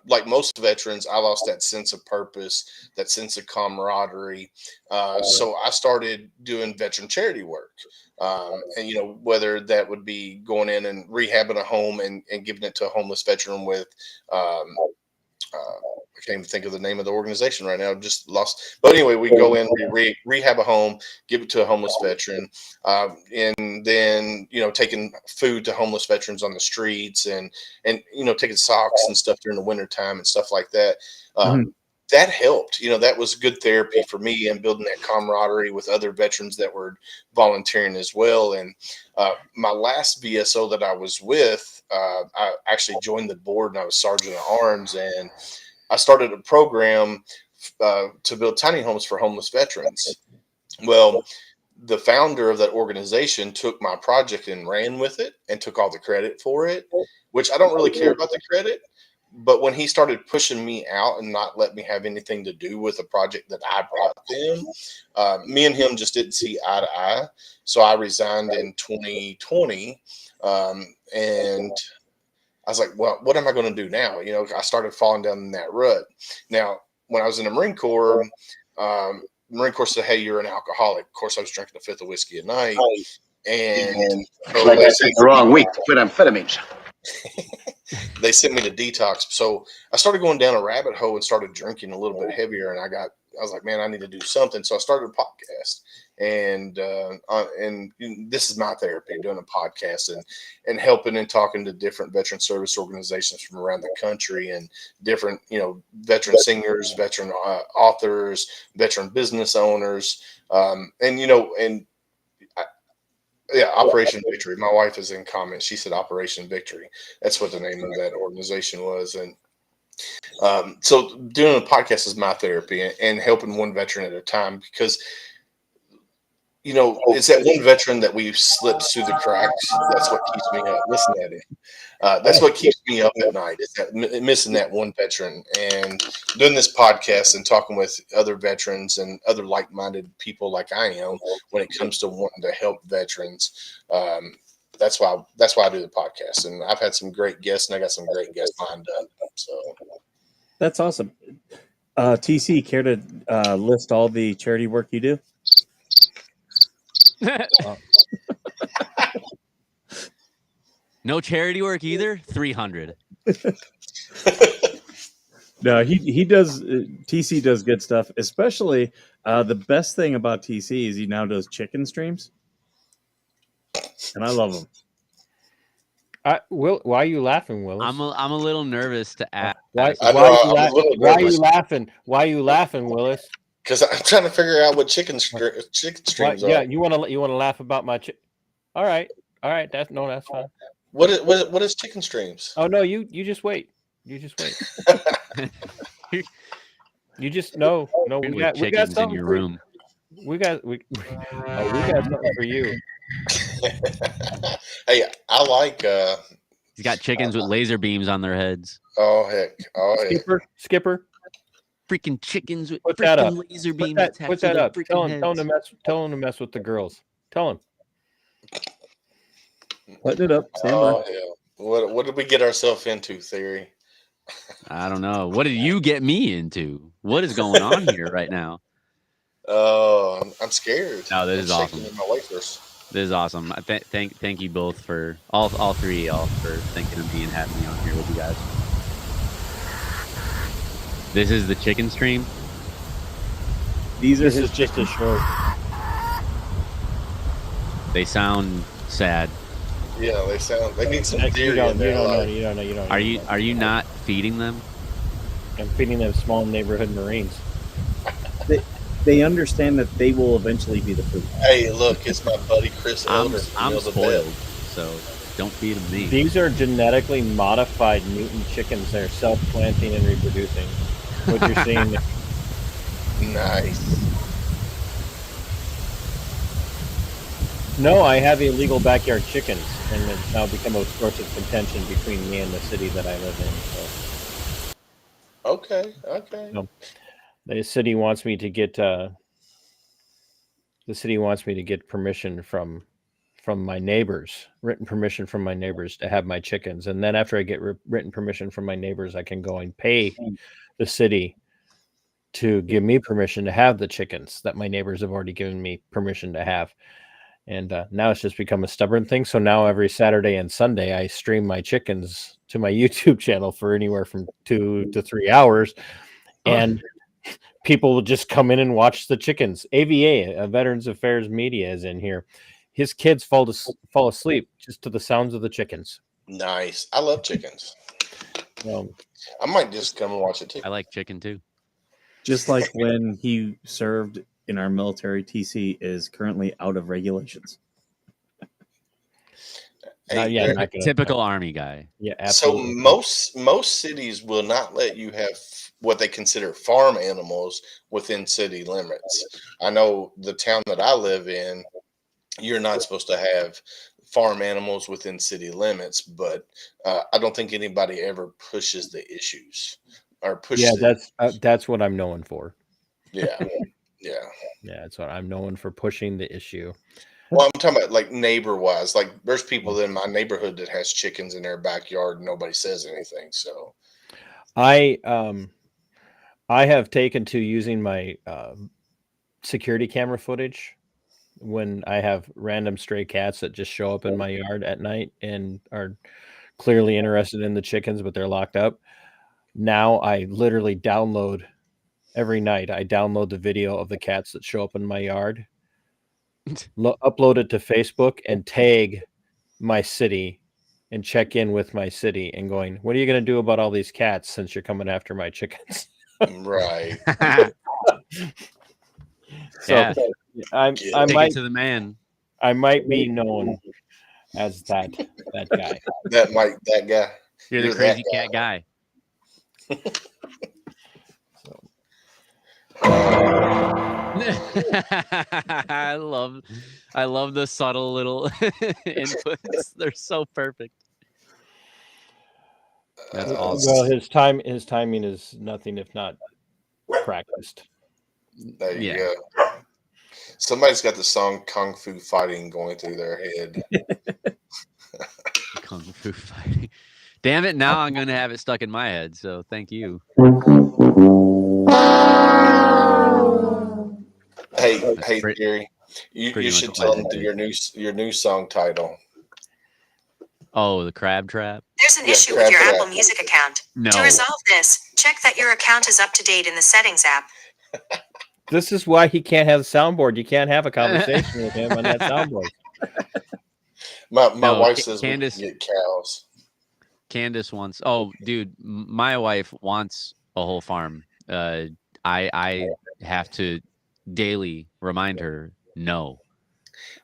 like most veterans, I lost that sense of purpose, that sense of camaraderie. So I started doing veteran charity work, and whether that would be going in and rehabbing a home and giving it to a homeless veteran with. I can't even think of the name of the organization right now. Just lost. But anyway, we go in, we rehab a home, give it to a homeless veteran, and then taking food to homeless veterans on the streets, and taking socks and stuff during the wintertime and stuff like that. That helped. That was good therapy for me and building that camaraderie with other veterans that were volunteering as well. And my last VSO that I was with, I actually joined the board, and I was sergeant at arms, and I started a program to build tiny homes for homeless veterans. Well, the founder of that organization took my project and ran with it and took all the credit for it, which I don't really care about the credit. But when he started pushing me out and not let me have anything to do with a project that I brought them, me and him just didn't see eye to eye. So I resigned in 2020, and I was like, well, what am I going to do now? I started falling down in that rut. Now, when I was in the Marine Corps, Marine Corps said, hey, you're an alcoholic. Of course, I was drinking a fifth of whiskey a night. And like I said, the wrong week to quit amphetamines. They sent me to detox. So I started going down a rabbit hole and started drinking a little bit heavier. And I was like, man, I need to do something. So I started a podcast. and this is my therapy, doing a podcast and helping and talking to different veteran service organizations from around the country, and different, veteran singers, veteran authors, veteran business owners, Operation Victory. My wife is in comments. She said Operation Victory. That's what the name of that organization was. And so doing a podcast is my therapy, and helping one veteran at a time, because it's that one veteran that we've slipped through the cracks. That's what keeps me up. Listen at it. That's what keeps me up at night, is that missing that one veteran. And doing this podcast and talking with other veterans and other like-minded people like I am, when it comes to wanting to help veterans, that's why I do the podcast. And I've had some great guests, and I got some great guests lined up. So That's awesome. TC, care to list all the charity work you do? No charity work either. 300. No, he does. TC does good stuff. Especially the best thing about TC is he now does chicken streams, and I love them. Why are you laughing, Willis? I'm a little nervous to ask. Why are you laughing? Why are you laughing, Willis? Because I'm trying to figure out what chicken streams are. Yeah, you want to laugh about my All right. That's fine. What is chicken streams? Oh no, you just wait. You just no. We got chickens something in your for room. We got something for you. Hey, I like. He's got chickens with laser beams on their heads. Oh heck! Skipper. Freaking chickens with Put that up. laser beams. Put that up. Tell him to mess with the girls. Tell him. Putting it up. Oh hell! What did we get ourselves into, Theory? I don't know. What did you get me into? What is going on here right now? Oh, I'm scared. No, this is awesome. My wafers. This is awesome. Thank you both for all three of y'all for thinking of me and having me on here with you guys. This is the chicken stream. This is just a short. They sound sad. Yeah, they need some You theory don't in there. know. Are you not feeding them? I'm feeding them small neighborhood Marines. They understand that they will eventually be the food. Hey, look, it's my buddy Chris Elder. I'm spoiled, so don't feed them me. These are genetically modified mutant chickens. They're self-planting and reproducing. What you're seeing. Nice. No, I have illegal backyard chickens, and it's now become a source of contention between me and the city that I live in. So. Okay. No. The city wants me to get permission from my neighbors, written permission from my neighbors to have my chickens, and then after I get written permission from my neighbors, I can go and pay the city to give me permission to have the chickens that my neighbors have already given me permission to have. And now it's just become a stubborn thing. So now every Saturday and Sunday, I stream my chickens to my YouTube channel for anywhere from 2 to 3 hours, and people will just come in and watch the chickens. AVA, Veterans Affairs Media, is in here. His kids fall asleep just to the sounds of the chickens. Nice. I love chickens. I might just come and watch it too. I like chicken too. Just like when he served in our military, TC is currently out of regulations. Typical Army guy. Yeah, absolutely. So most cities will not let you have what they consider farm animals within city limits. I know the town that I live in, you're not supposed to have farm animals within city limits, but I don't think anybody ever pushes the issues or pushes. Yeah, that's what I'm known for. Yeah. That's what I'm known for, pushing the issue. Well, I'm talking about like neighbor wise. Like there's people in my neighborhood that has chickens in their backyard and nobody says anything. So I have taken to using my security camera footage when I have random stray cats that just show up in my yard at night and are clearly interested in the chickens, but they're locked up. Now I literally download every night. I download the video of the cats that show up in my yard upload it to Facebook and tag my city and check in with my city and going, what are you going to do about all these cats since you're coming after my chickens? Right. So Yeah. I Take it might to the man. I might be known as that guy. That guy. You're the You're crazy that cat guy. I love the subtle little inputs. They're so perfect. That's awesome. Well, his timing is nothing if not practiced. There you Yeah. go. Somebody's got the song Kung Fu Fighting going through their head. Kung Fu fighting. Damn it! Now I'm gonna have it stuck in my head. So thank you. Hey, pretty- Gary, you pretty much should what tell I them did. your new song title. Oh, the crab trap. There's an Yeah, issue with your crap. Apple Music account. No. To resolve this, check that your account is up to date in the Settings app. This is why he can't have a soundboard. You can't have a conversation with him on that soundboard. My No, wife says Candace- we can get cows. Candace wants. Oh, dude, my wife wants a whole farm. I have to daily remind her no.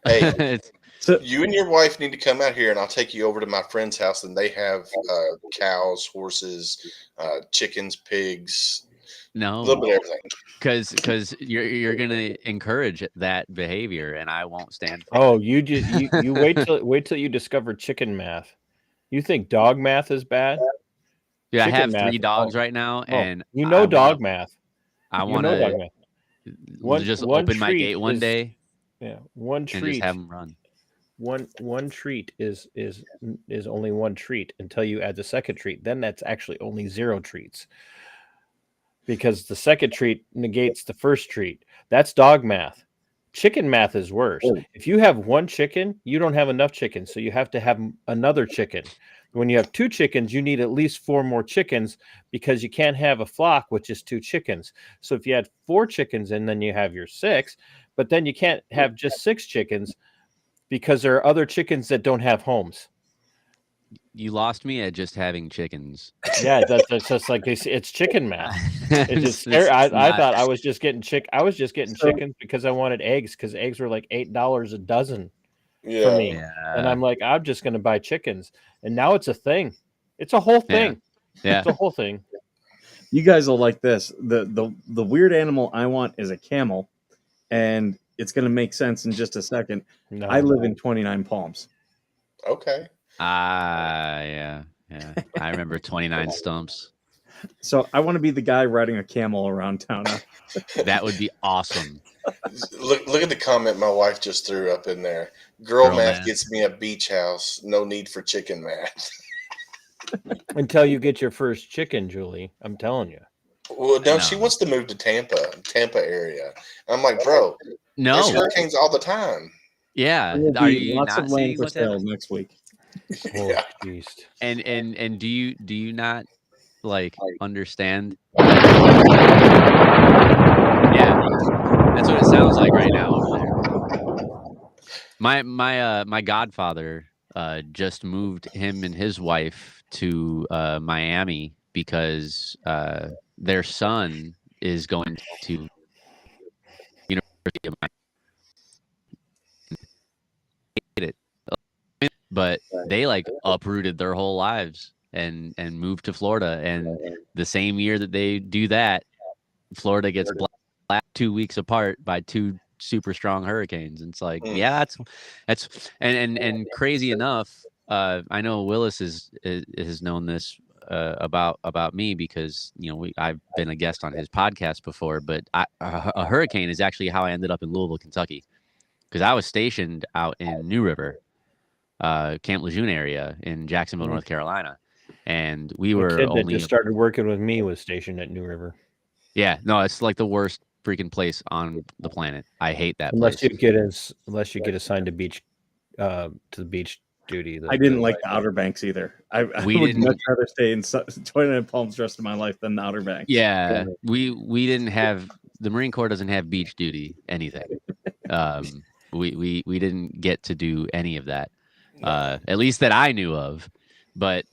Hey, It's- So you and your wife need to come out here, and I'll take you over to my friend's house, and they have cows, horses, chickens, pigs, a no, little bit of everything. because you're gonna encourage that behavior, and I won't stand for Oh, you wait till you discover chicken math. You think dog math is bad? Yeah, I chicken have math. 3 dogs right now, and you know I dog math. I You want know dog to math. just one open my treat gate one is- day Yeah, one and just treat. have them run. One treat is only one treat until you add the second treat. Then that's actually only 0 treats. Because the second treat negates the first treat. That's dog math. Chicken math is worse. If you have one chicken, you don't have enough chickens, so you have to have another chicken. When you have 2 chickens, you need at least 4 more chickens because you can't have a flock with just 2 chickens. So if you had 4 chickens and then you have your 6, but then you can't have just 6 chickens because there are other chickens that don't have homes. You lost me at just having chickens. Yeah, that's just like it's chicken math. It just I thought I was just getting chickens because I wanted eggs because eggs were like $8 a dozen Yeah. for me. And I'm like, I'm just going to buy chickens. And now it's a thing. It's a whole thing. Yeah. It's a whole thing. you guys will like this. The weird animal I want is a camel, and it's going to make sense in just a second. No. I live in 29 Palms. Okay. Yeah. I remember 29 stumps. So I want to be the guy riding a camel around town. That would be awesome. Look at the comment my wife just threw up in there. Girl math math. gets me a beach house. No need for chicken math. Until you get your first chicken, Julie. I'm telling you. Well, no, No. she wants to move to Tampa area. I'm like, bro, there's No. hurricanes all the time. Yeah. There will Are be you lots not of land seeing for what's sale happening? next week. Oh, Yeah. jeez. And do you not like understand? Yeah. That's what it sounds like right now over there. My godfather just moved him and his wife to Miami because their son is going to University of Miami. But they like uprooted their whole lives and moved to Florida. And the same year that they do that, Florida gets black 2 weeks apart by 2 super strong hurricanes. And it's like, yeah, that's and crazy enough. I know Willis has known this about me because I've been a guest on his podcast before. But a hurricane is actually how I ended up in Louisville, Kentucky, because I was stationed out in New River, Camp Lejeune area in Jacksonville, North Carolina, and we The were kid that only just started working with me was stationed at New River. yeah, no, it's like the worst freaking place on the planet. I hate that Unless place. you get assigned to the beach duty. I didn't like the Outer Banks either. I We would didn't- much rather stay in 29 Palms the rest of my life than the Outer Banks. Yeah, we didn't have the Marine Corps doesn't have beach duty anything. We didn't get to do any of that, at least that I knew of. But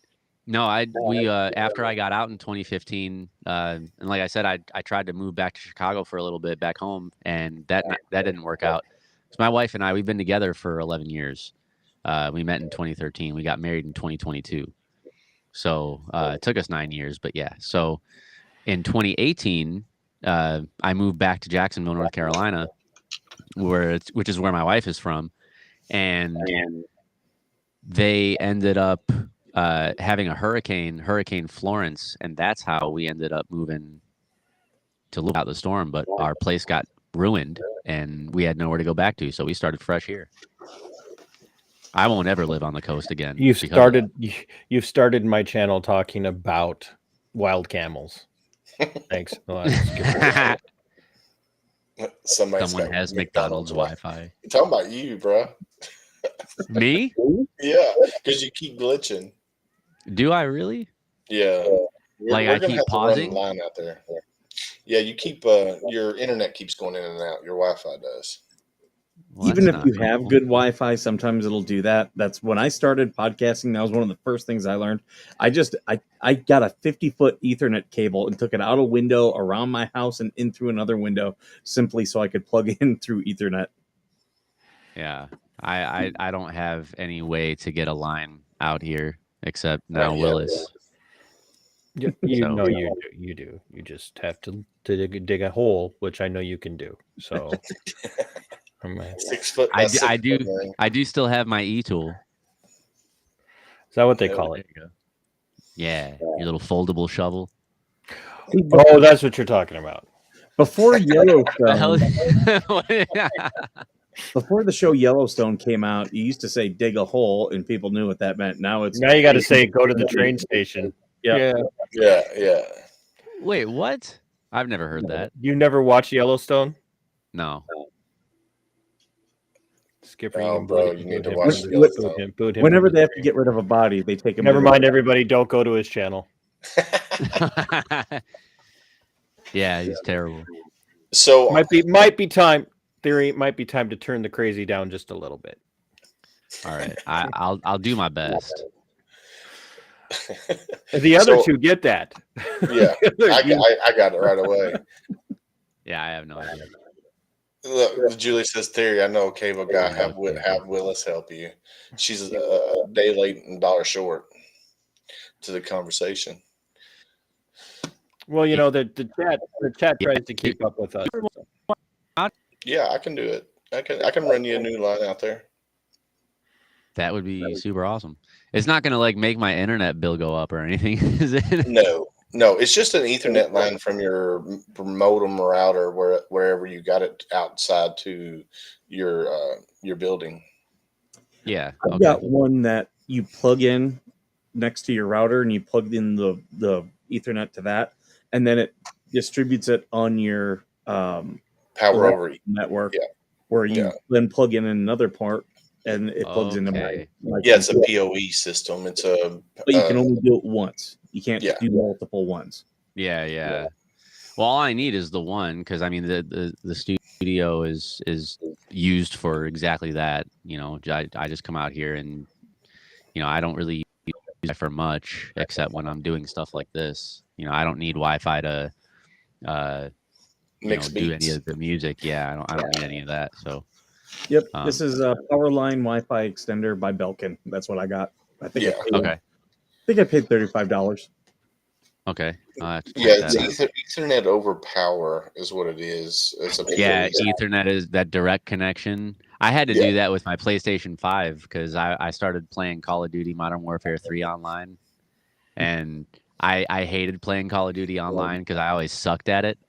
no, we after I got out in 2015, and like I said, I tried to move back to Chicago for a little bit back home, and that didn't work out. So my wife and I, we've been together for 11 years. We met in 2013. We got married in 2022. So it took us 9 years, but yeah. So in 2018, I moved back to Jacksonville, North Carolina, which is where my wife is from, and they ended up having a Hurricane Florence, and that's how we ended up moving to look out the storm. But our place got ruined, and we had nowhere to go back to, so we started fresh here. I won't ever live on the coast again. You've started my channel talking about wild camels. Thanks. Someone has McDonald's Wi-Fi. I'm talking about you, bro. Me? Yeah, because you keep glitching. Do I really? Yeah. Like I keep pausing? Line out there. Yeah, you keep your internet keeps going in and out. Your Wi-Fi does. Well, Even if not you cool. have good Wi-Fi, sometimes it'll do that. That's when I started podcasting. That was one of the first things I learned. I got a 50-foot Ethernet cable and took it out a window around my house and in through another window simply so I could plug in through Ethernet. Yeah, I don't have any way to get a line out here except now Willis. You do. You just have to dig a hole, which I know you can do. So 6 foot. I do still have my e-tool. Is that what they call it? Yeah, your little foldable shovel. Oh, that's what you're talking about. Before Yellowstone, before the show Yellowstone came out, you used to say dig a hole, and people knew what that meant. Now you got to say go to the train station. Yeah. Wait, what? I've never heard that. You never watched Yellowstone? No. Skipper, bro, you need to watch him. Whenever they have to get rid of a body, they take him. Never mind, everybody. Don't go to his channel. Yeah, he's terrible. So might be time. Theory might be time to turn the crazy down just a little bit. All right, I'll do my best. The other two get that. Yeah, I got it right away. Yeah, I have no idea. Look, Julie says, Theory, I know a cable guy. Have Willis help you. She's a day late and $1 short to the conversation. Well, the chat tries to keep up with us. Yeah, I can do it. I can run you a new line out there. That would be super awesome. It's not gonna make my internet bill go up or anything, is it? No, it's just an Ethernet line from your modem router wherever you got it outside to your building. Yeah, I've got one that you plug in next to your router, and you plug in the Ethernet to that, and then it distributes it on your power over network, where you then plug in another part, and it plugs into my it's a PoE system. But you can only do it once. You can't do multiple ones. Yeah. Well, all I need is the one, because I mean the studio is used for exactly that. I just come out here and I don't really use it for much except when I'm doing stuff like this. I don't need Wi-Fi to do any of the music. Yeah, I don't need any of that. So. Yep, this is a Powerline Wi-Fi extender by Belkin. That's what I got. I think. I think I paid $35. Okay. It's Ethernet over power is what it is. It's Ethernet is that direct connection. I had to do that with my PlayStation 5 because I started playing Call of Duty Modern Warfare 3 online, and I hated playing Call of Duty online because I always sucked at it,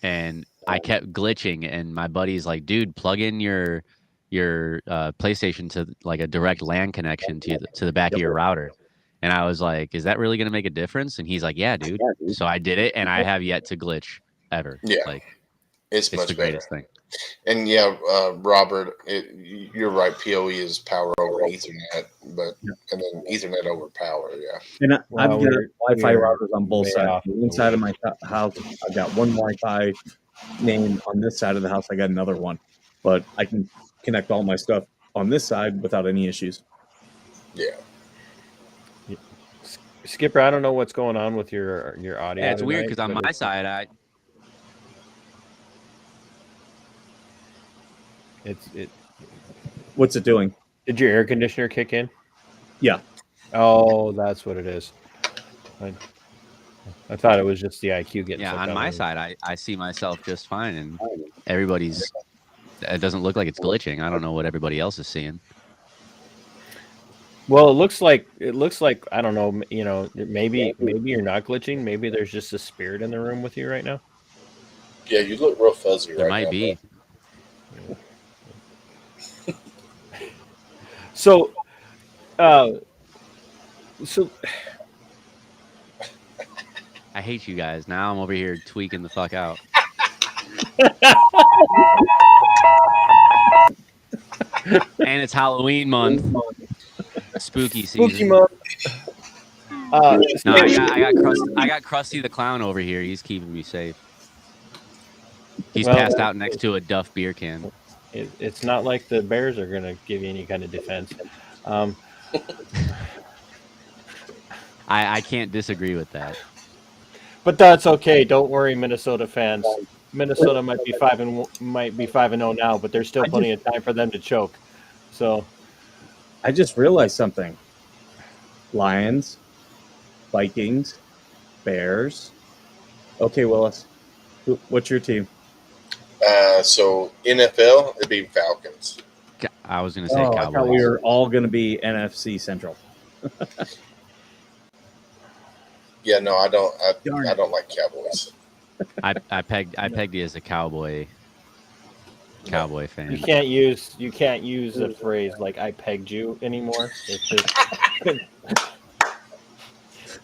and I kept glitching. And my buddy's like, "Dude, plug in your PlayStation to a direct LAN connection to the back of your router." And I was like, "Is that really going to make a difference?" And he's like, "Yeah, dude." So I did it, and I have yet to glitch ever. Yeah, it's much the greatest thing. And Robert, you're right. PoE is power over Ethernet, and then Ethernet over power. Yeah. And I've got Wi-Fi routers on both sides. On one side of my house, I've got one Wi-Fi name. On this side of the house, I got another one. But I can connect all my stuff on this side without any issues. Yeah. Skipper, I don't know what's going on with your audio. Yeah, it's weird tonight, because on but my side, What's it doing? Did your air conditioner kick in? Yeah. Oh, that's what it is. I thought it was just the IQ getting. yeah, sucked on out my of it. side, I see myself just fine, and everybody's. It doesn't look like it's glitching. I don't know what everybody else is seeing. Well, it looks like I don't know. You know, maybe you're not glitching. Maybe there's just a spirit in the room with you right now. Yeah, you look real fuzzy There right might now. be. So, I hate you guys. Now I'm over here tweaking the fuck out. And it's Halloween month. Spooky season. month. No, I got Krusty the Clown over here. He's keeping me safe. He's Well, passed out next to a Duff beer can. It's not like the Bears are going to give you any kind of defense. I can't disagree with that. But that's okay. Don't worry, Minnesota fans. Minnesota might be 5-0 now, but there's still plenty of time for them to choke. So I just realized something. Lions, Vikings, Bears. Okay, Willis, what's your team? So NFL, it'd be Falcons. I was going to say I Cowboys. thought we were all going to be NFC Central. Yeah, no, I don't. Darn I it. don't like Cowboys. I pegged you as a Cowboy fan. you can't use the phrase like "I pegged you" anymore. It's just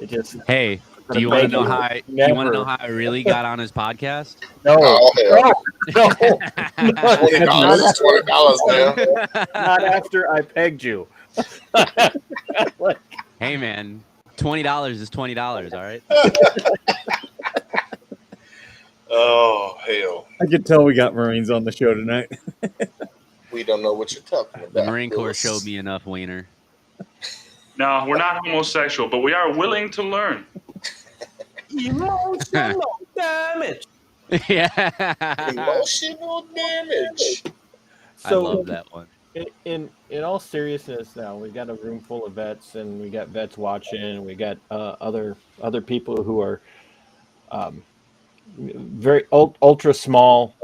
it just Hey, do you want to know how I really got on his podcast? no Oh, hell. no $20 now. not after I pegged you. Hey man, $20 is $20. All right. Oh, hell. I could tell we got Marines on the show tonight. We don't know what you're talking about. The Marine Corps Willis. showed me enough wiener. No, we're not homosexual, but we are willing to learn. Emotional damage. Yeah. Emotional damage. I love that one. In all seriousness, now we got a room full of vets, and we got vets watching. We got other people who are very ultra small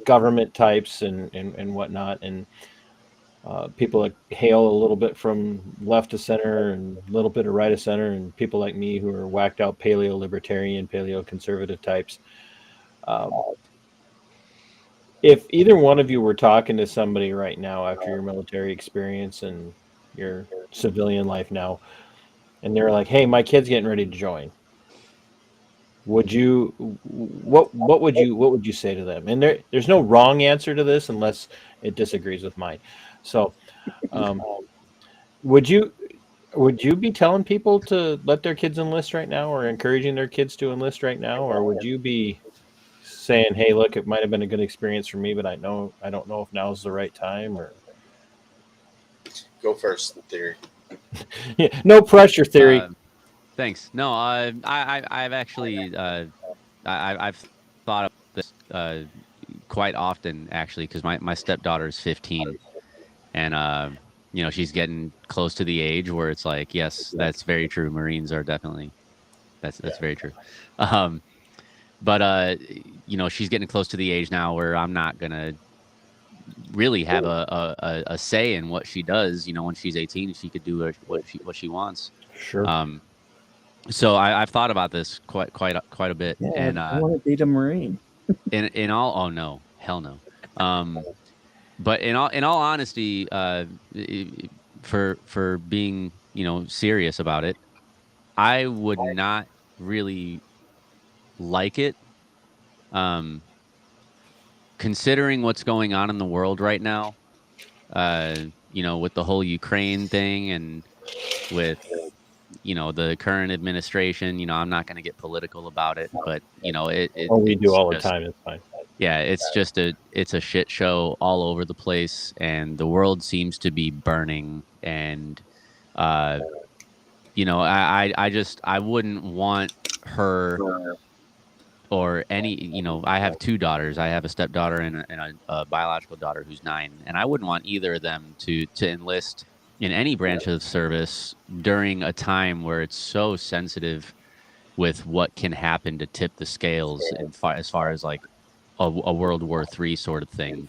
government types and whatnot, and people that hail a little bit from left to center and a little bit of right of center, and people like me who are whacked out paleo libertarian, paleo conservative types. If either one of you were talking to somebody right now after your military experience and your civilian life now, and they're like, "Hey, my kid's getting ready to join," what would you say to them? And there's no wrong answer to this unless it disagrees with mine. So, would you be telling people to let their kids enlist right now, or encouraging their kids to enlist right now, or would you be saying, "Hey, look, it might have been a good experience for me, but I don't know if now's the right time"? Or Go first, Theory. yeah, no pressure, Theory. Thanks. No, I've actually I've thought of this quite often actually, because my stepdaughter is 15, and she's getting close to the age where it's like, yes, that's very true. Marines are definitely that's very true. But she's getting close to the age now where I'm not gonna really have a say in what she does. When she's 18, she could do what she wants. Sure. So I've thought about this quite a bit, Yeah, and I want to date a Marine. in all, oh no, hell no. But in all honesty, for being serious about it, I would not really like it. Considering what's going on in the world right now, with the whole Ukraine thing and with the current administration, I'm not going to get political about it, but we do all the time. It's fine. Yeah, it's a shit show all over the place, and the world seems to be burning. And I wouldn't want her or any. I have two daughters. I have a stepdaughter and a biological daughter who's 9, and I wouldn't want either of them to enlist in any branch of service during a time where it's so sensitive with what can happen to tip the scales as far as like a World War III sort of thing,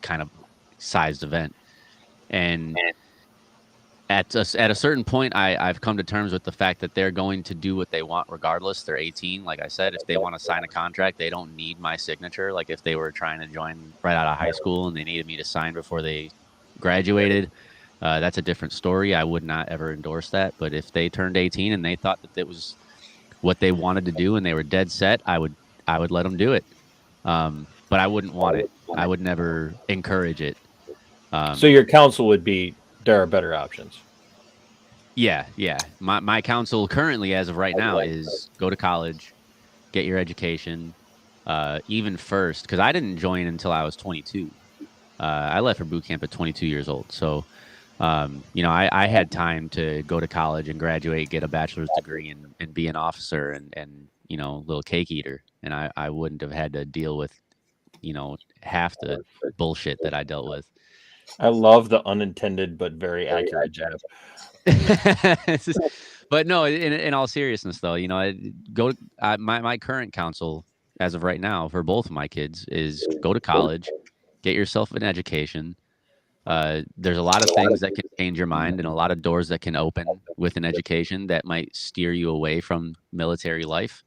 kind of sized event. And at a certain point, I've come to terms with the fact that they're going to do what they want regardless. They're 18. Like I said, if they want to sign a contract, they don't need my signature. Like if they were trying to join right out of high school and they needed me to sign before they graduated, that's a different story. I would not ever endorse that. But if they turned 18 and they thought that it was what they wanted to do and they were dead set, I would let them do it. But I wouldn't want it. I would never encourage it. So your counsel would be there are better options. Yeah. My counsel currently, as of right now, is go to college, get your education, even first, because I didn't join until I was 22. I left for boot camp at 22 years old. So, I had time to go to college and graduate, get a bachelor's degree, and be an officer and little cake eater. And I wouldn't have had to deal with, half the bullshit that I dealt with. I love the unintended but very accurate jab. But no, in all seriousness, though, my current counsel as of right now for both of my kids is go to college, get yourself an education. There's a lot of things that can change your mind and a lot of doors that can open with an education that might steer you away from military life.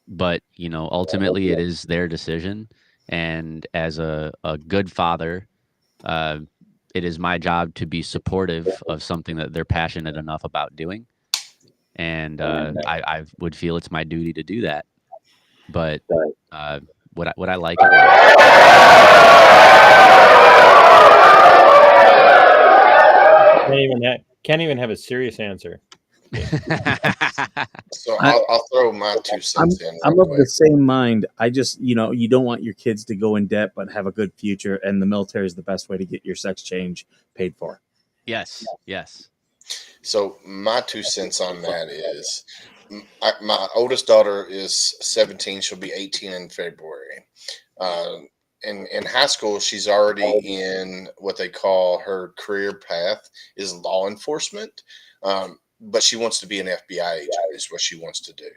But, ultimately it is their decision. And as a good father, it is my job to be supportive of something that they're passionate enough about doing. And I would feel it's my duty to do that. But would I like it? Can't even have a serious answer. So I'll throw my 2 cents in. I'm of the same mind. I just, you don't want your kids to go in debt, but have a good future. And the military is the best way to get your sex change paid for. Yes. So my 2 cents on that is my oldest daughter is 17. She'll be 18 in February. In high school, she's already in what they call her career path is law enforcement. But she wants to be an FBI agent is what she wants to do.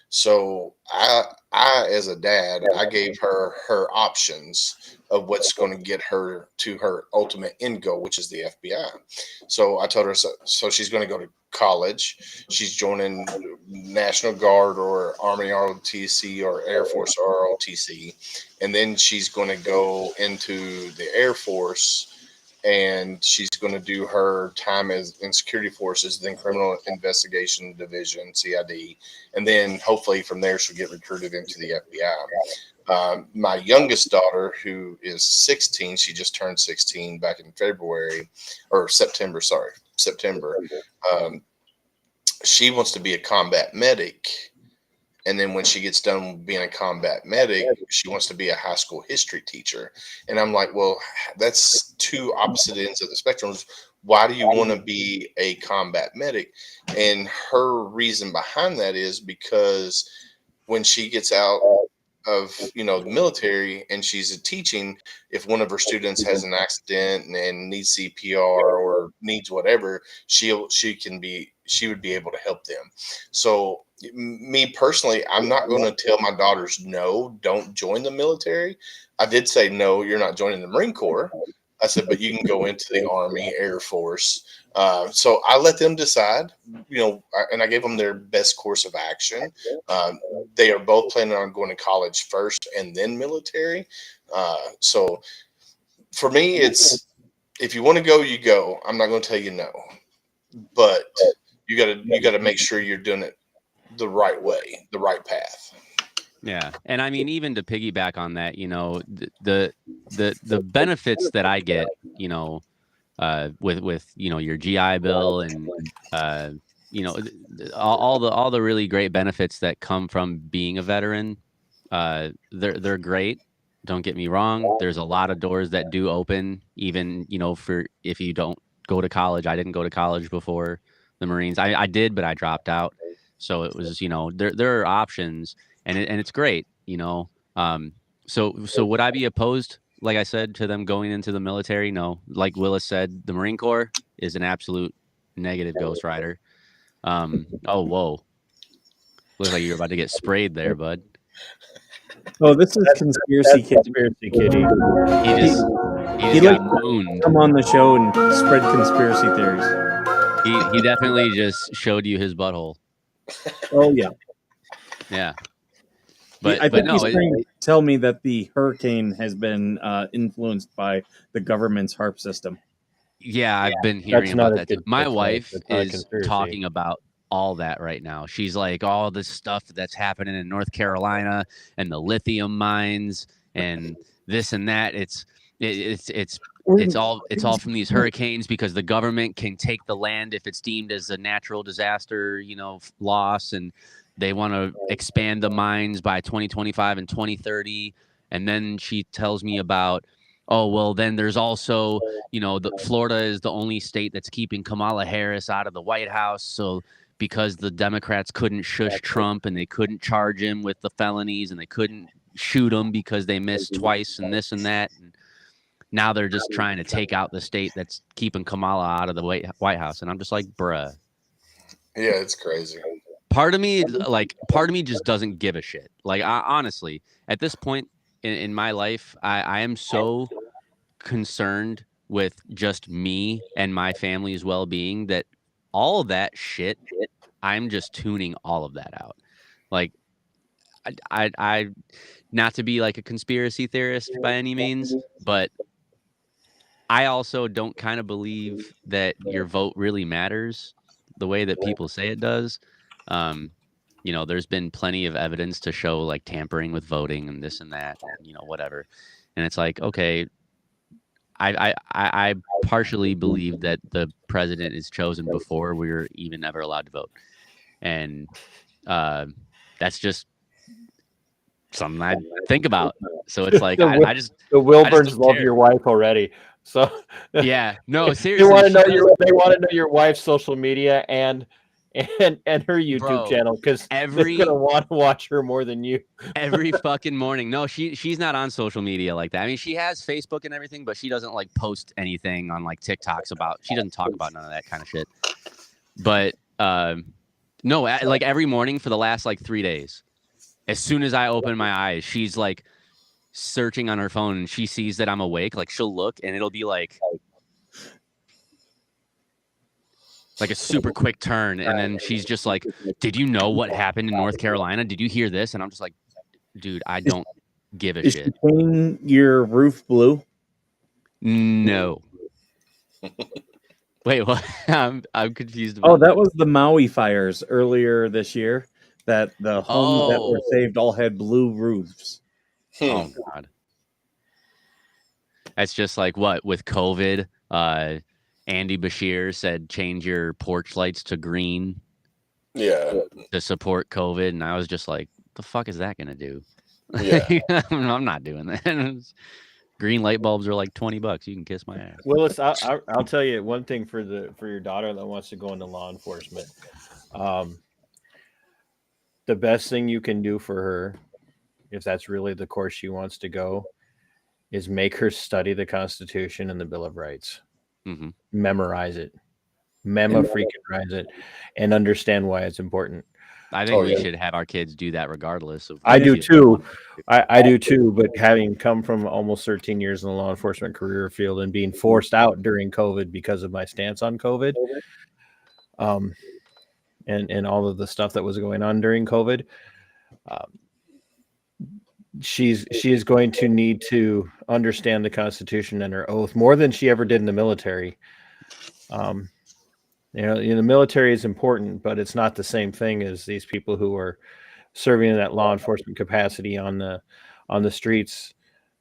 So I as a dad, I gave her options of what's going to get her to her ultimate end goal, which is the FBI. So I told her, so she's going to go to college. She's joining National Guard or Army ROTC or Air Force ROTC. And then she's going to go into the Air Force and she's going to do her time in security forces, then criminal investigation division, CID, and then hopefully from there she'll get recruited into the FBI. My youngest daughter, who is 16, she just turned 16 back in September. She wants to be a combat medic. And then when she gets done being a combat medic, she wants to be a high school history teacher. And I'm like, well, that's two opposite ends of the spectrum. Why do you want to be a combat medic? And her reason behind that is because when she gets out of, the military and she's teaching, if one of her students has an accident and needs CPR or needs whatever, she would be able to help them. So me personally, I'm not going to tell my daughters, no, don't join the military. I did say, no, you're not joining the Marine Corps. I said, but you can go into the Army, Air Force. So I let them decide, and I gave them their best course of action. They are both planning on going to college first and then military. So for me, it's, if you want to go, you go. I'm not going to tell you no, but you got to make sure you're doing it the right way, the right path. Yeah. And I mean, even to piggyback on that, the benefits that I get, with your GI Bill and all the really great benefits that come from being a veteran, They're great. Don't get me wrong. There's a lot of doors that do open, even, for if you don't go to college. I didn't go to college before the Marines. I did, but I dropped out. So it was, there are options, and it's great, So would I be opposed, like I said, to them going into the military? No. Like Willis said, the Marine Corps is an absolute negative Ghost Rider. Oh, whoa. Looks like you're about to get sprayed there, bud. Oh, this is conspiracy kitty. He just got mooned. Come on the show and spread conspiracy theories. He definitely just showed you his butthole. Oh yeah. Yeah. I think he's trying to tell me that the hurricane has been influenced by the government's HARP system. Yeah, I've been hearing about that too. My wife is conspiracy. talking about all that right now. She's like, all this stuff that's happening in North Carolina and the lithium mines and this and that. It's all from these hurricanes, because the government can take the land if it's deemed as a natural disaster, loss, and they want to expand the mines by 2025 and 2030. And then she tells me about, oh, well, then there's also, Florida is the only state that's keeping Kamala Harris out of the White House. So because the Democrats couldn't shush Trump and they couldn't charge him with the felonies and they couldn't shoot him because they missed twice and this and that. And now they're just trying to take out the state that's keeping Kamala out of the White House. And I'm just like, bruh. Yeah, it's crazy. Part of me just doesn't give a shit. Like, honestly, at this point in my life, I am so concerned with just me and my family's well-being that all of that shit, I'm just tuning all of that out. Like, I not to be like a conspiracy theorist by any means, but I also don't kind of believe that your vote really matters the way that people say it does. There's been plenty of evidence to show like tampering with voting and this and that, and, whatever. And it's like, okay, I partially believe that the president is chosen before we were even ever allowed to vote. And that's just something I think about. So it's like, I just the Wilburns don't love care. your wife already. So yeah, no, seriously. They want to know your wife's social media and her YouTube channel, because they're gonna want to watch her more than you. Every fucking morning. No, she's not on social media like that. I mean, she has Facebook and everything, but she doesn't like post anything on like TikToks about. She doesn't talk about none of that kind of shit. But no, like every morning for the last like 3 days, as soon as I open my eyes, she's like searching on her phone and she sees that I'm awake. Like she'll look and it'll be like a super quick turn, and then she's just like, did you know what happened in North Carolina? Did you hear this? And I'm just like, dude, I don't give a shit. Is she painting your roof blue? No. Wait, what? I'm confused about that was the Maui fires earlier this year, that the homes that were saved all had blue roofs. Oh God. That's just like what with COVID, Andy Bashir said, change your porch lights to green. Yeah. To support COVID. And I was just like, the fuck is that going to do? Yeah. I'm not doing that. Green light bulbs are like $20. You can kiss my ass. Willis, I'll tell you one thing for your daughter that wants to go into law enforcement. The best thing you can do for her, if that's really the course she wants to go, is make her study the Constitution and the Bill of Rights. Mm-hmm. Memorize it, freaking it, and understand why it's important. I think we should have our kids do that regardless of. I do too. I do too. But having come from almost 13 years in the law enforcement career field and being forced out during COVID because of my stance on COVID, and all of the stuff that was going on during COVID, she is going to need to understand the Constitution and her oath more than she ever did in the military. The military is important, but it's not the same thing as these people who are serving in that law enforcement capacity on the streets.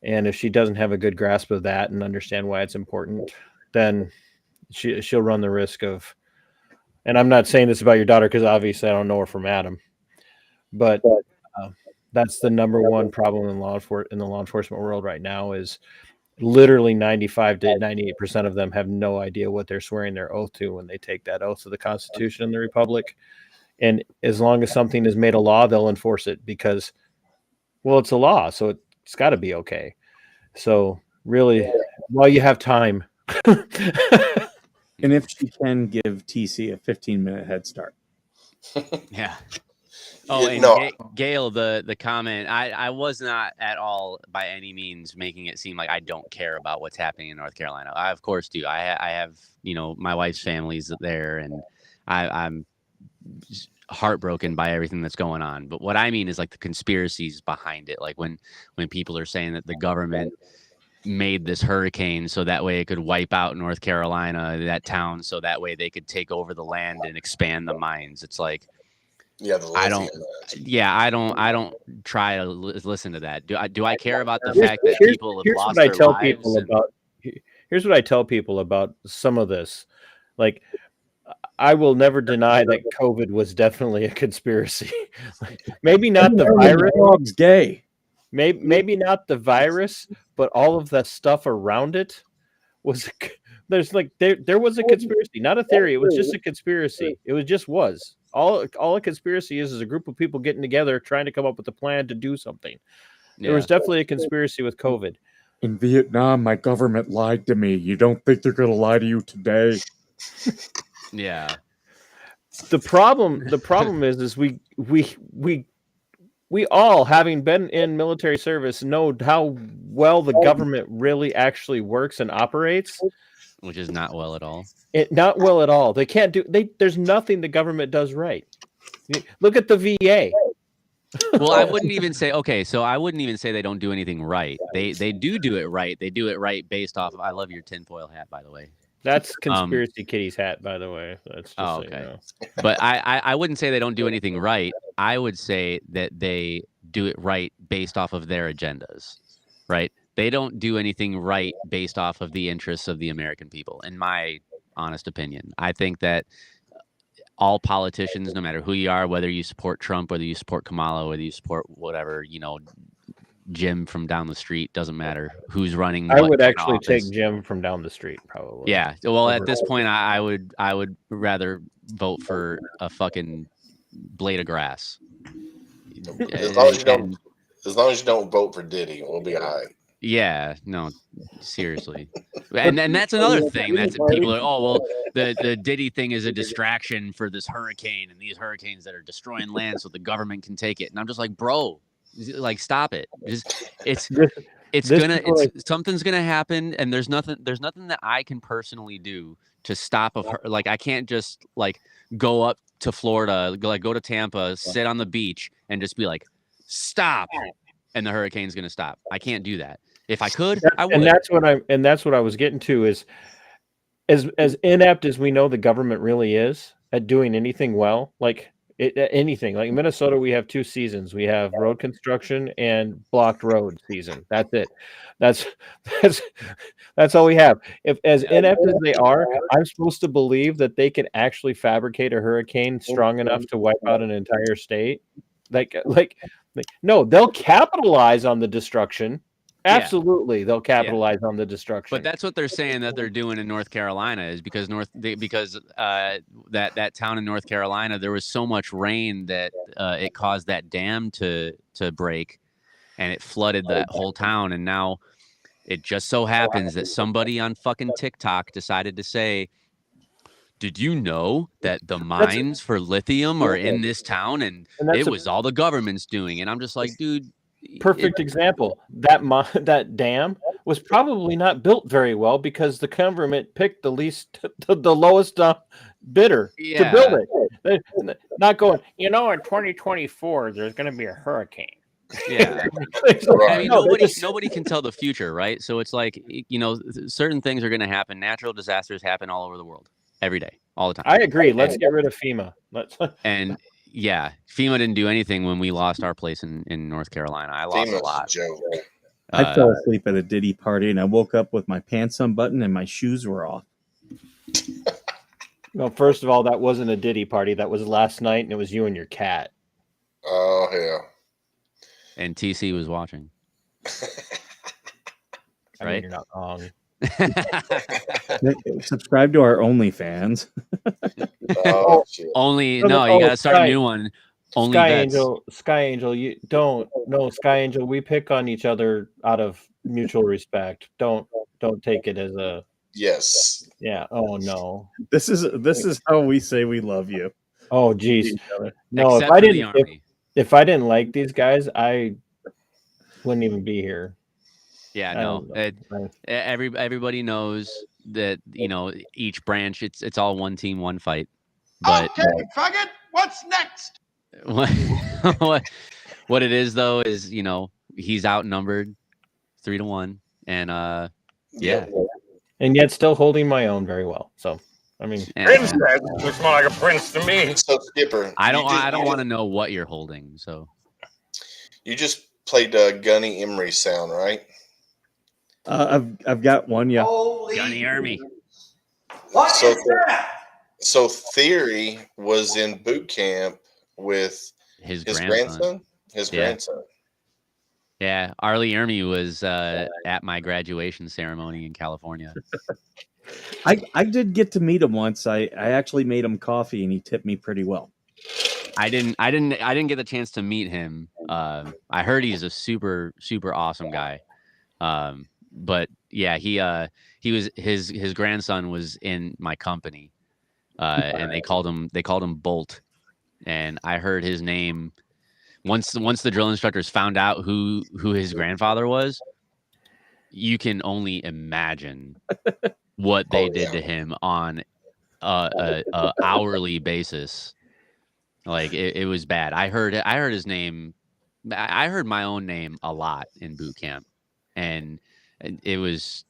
And if she doesn't have a good grasp of that and understand why it's important, then she'll run the risk of. And I'm not saying this about your daughter because obviously I don't know her from Adam, but That's the number one problem in the law enforcement world right now is literally 95 to 98% of them have no idea what they're swearing their oath to when they take that oath to the Constitution and the Republic. And as long as something is made a law, they'll enforce it because, well, it's a law, so it's got to be okay. So really, while you have time. And if she can give TC a 15-minute head start. Yeah. Oh, and No. Gail, the comment, I was not at all by any means making it seem like I don't care about what's happening in North Carolina. I, of course, do. I have, my wife's family's there, and I'm heartbroken by everything that's going on. But what I mean is like the conspiracies behind it. Like when people are saying that the government made this hurricane so that way it could wipe out North Carolina, that town, so that way they could take over the land and expand the mines. It's like, Yeah, the I lithium. don't try to listen to that. Do I care about the Here's- fact that here's- people have here's lost what I their tell lives? people about. Here's what I tell people about some of this. Like, I will never deny that COVID was definitely a conspiracy. Maybe not the virus. Dog's gay. Maybe not the virus, but all of the stuff around it was. There was a conspiracy, not a theory. It was just a conspiracy. It was. All a conspiracy is a group of people getting together trying to come up with a plan to do something. Yeah. There was definitely a conspiracy with COVID. In Vietnam, my government lied to me. You don't think they're going to lie to you today? Yeah. The problem is we all, having been in military service, know how well the government really actually works and operates. Which is not well at all. Not well at all. They can't do. There's nothing the government does right. Look at the VA. Well, I wouldn't even say they don't do anything right. They do it right. They do it right based off of. I love your tinfoil hat, by the way. That's Conspiracy Kitty's hat, by the way. That's just so you know. But I wouldn't say they don't do anything right. I would say that they do it right based off of their agendas, right? They don't do anything right based off of the interests of the American people, in my honest opinion. I think that all politicians, no matter who you are, whether you support Trump, whether you support Kamala, whether you support whatever, Jim from down the street, doesn't matter who's running. I would actually take Jim from down the street, probably. Yeah. Well, at this point, I would rather vote for a fucking blade of grass. As long as you don't vote for Diddy, we'll be all right. Yeah, no, seriously. And that's another thing. That's people are, the Diddy thing is a distraction for this hurricane and these hurricanes that are destroying land so the government can take it. And I'm just like, bro, like, stop it. Something's gonna happen, and there's nothing that I can personally do to stop like, I can't just like go up to Florida, go to Tampa, sit on the beach and just be like, stop, and the hurricane's gonna stop. I can't do that. If I could, I would. And that's what I was getting to is as inept as we know the government really is at doing anything well, like anything. Like in Minnesota, we have 2 seasons. We have road construction and blocked road season. That's it. That's all we have. If as inept as they are, I'm supposed to believe that they can actually fabricate a hurricane strong enough to wipe out an entire state. Like no, they'll capitalize on the destruction. Absolutely, they'll capitalize on the destruction. But that's what they're saying that they're doing in North Carolina is because that town in North Carolina, there was so much rain that it caused that dam to break, and it flooded that whole town. And now it just so happens that somebody on fucking TikTok decided to say, did you know that the mines for lithium are in this town, and it was all the government's doing? And I'm just like, dude. Perfect example. That dam was probably not built very well because the government picked the lowest bidder to build it. Not going, in 2024 there's going to be a hurricane. Yeah. I mean, nobody can tell the future, right? So it's like, certain things are going to happen. Natural disasters happen all over the world every day, all the time. I agree. Let's get rid of FEMA. And yeah, FEMA didn't do anything when we lost our place in North Carolina. I lost a lot. Joke. I fell asleep at a Diddy party, and I woke up with my pants unbuttoned and my shoes were off. No, first of all, that wasn't a Diddy party. That was last night, and it was you and your cat. Oh, hell. And TC was watching. I mean, Right? you're not wrong. Subscribe to our OnlyFans. Oh, shit. Only Oh, no, oh, you gotta start Sky- a new one. Only Sky vets. Angel, you don't. No, Sky Angel, we pick on each other out of mutual respect. Don't take it as a Yes. yeah. Oh no. This is how we say we love you. Oh geez. No, Except for the army. if I didn't like these guys, I wouldn't even be here. Yeah, I no. don't know. Everybody knows that, you know, each branch it's all one team, one fight. But Okay, faggot, what's next? what it is though is, you know, he's outnumbered 3-1, and yeah. And yet still holding my own very well. So I mean, Looks more like a prince to me. So Skipper, I don't want to know what you're holding. So you just played Gunny Emery sound, right? I've got one. Yeah. Gunny Army. What So- is that? So Theory was in boot camp with His his grandson. grandson. Yeah, Arlie Ermy was at my graduation ceremony in California. I did get to meet him once. I actually made him coffee and he tipped me pretty well. I didn't get the chance to meet him. I heard he's a super awesome guy. But yeah, he was his grandson was in my company. And they called him Bolt. And I heard his name once the drill instructors found out who his grandfather was. You can only imagine what they did to him on a hourly basis. Like it was bad. I heard his name. I heard my own name a lot in boot camp, and it was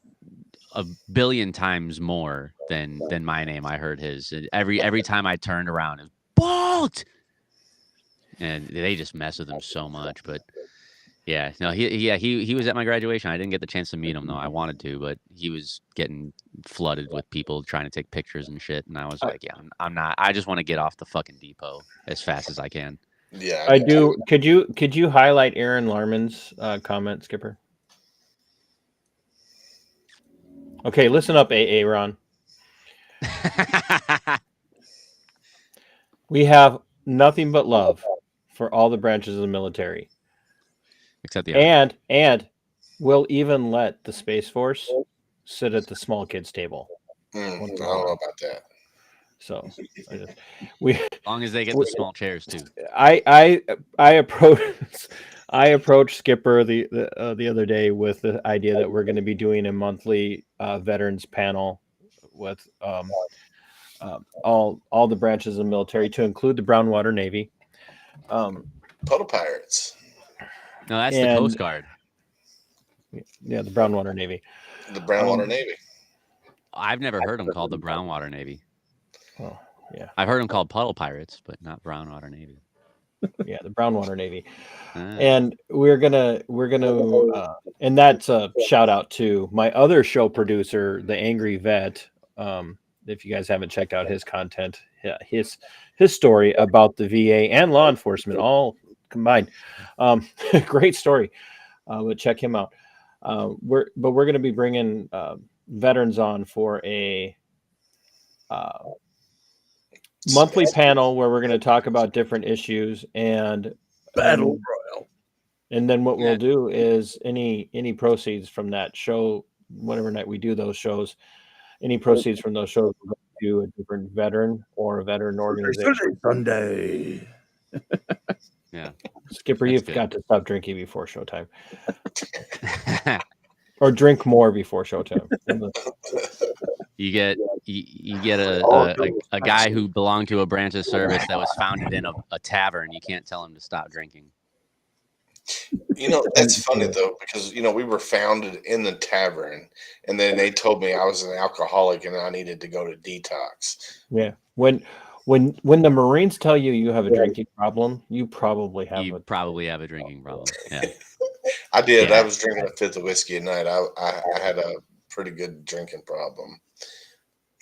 a billion times more than my name. I heard his every time I turned around. It was Bolt, and they just mess with him so much. But yeah, no, he was at my graduation. I didn't get the chance to meet him though. I wanted to, but he was getting flooded with people trying to take pictures and shit. And I was like, yeah, I'm not. I just want to get off the fucking depot as fast as I can. Yeah, I do. Could you highlight Aaron Larman's comment, Skipper? Okay, listen up, AA Ron. We have nothing but love for all the branches of the military. Except the army. And we'll even let the Space Force sit at the small kids table. I don't know about that. So as long as they get the small chairs too. I approached Skipper the other day with the idea that we're going to be doing a monthly veterans panel with all the branches of the military, to include the Brown Water Navy. Puddle Pirates. No, that's the Coast Guard. Yeah, the Brown Water Navy. The Brown Water Navy. I've never heard them called the Brown Water Navy. Oh, yeah. I've heard them called Puddle Pirates, but not Brown Water Navy. Yeah, the Brown Water Navy. And we're gonna and that's a shout out to my other show producer, the Angry Vet. If you guys haven't checked out his content, his story about the VA and law enforcement all combined. Great story. But check him out. We're going to be bringing veterans on for a monthly panel where we're going to talk about different issues and Battle Royal. And then what we'll do is any proceeds from that show, whatever night we do those shows, any proceeds from those shows will go to a different veteran or a veteran organization. Sunday. Yeah. Skipper, you've got to stop drinking before showtime. Or drink more before showtime. You get a guy who belonged to a branch of service that was founded in a tavern. You can't tell him to stop drinking. You know, that's funny though, because you know we were founded in the tavern, and then they told me I was an alcoholic and I needed to go to detox. Yeah, when the Marines tell you have a drinking problem, you probably have a drinking problem. Yeah, I did. Yeah. I was drinking a fifth of whiskey a night. I had a pretty good drinking problem.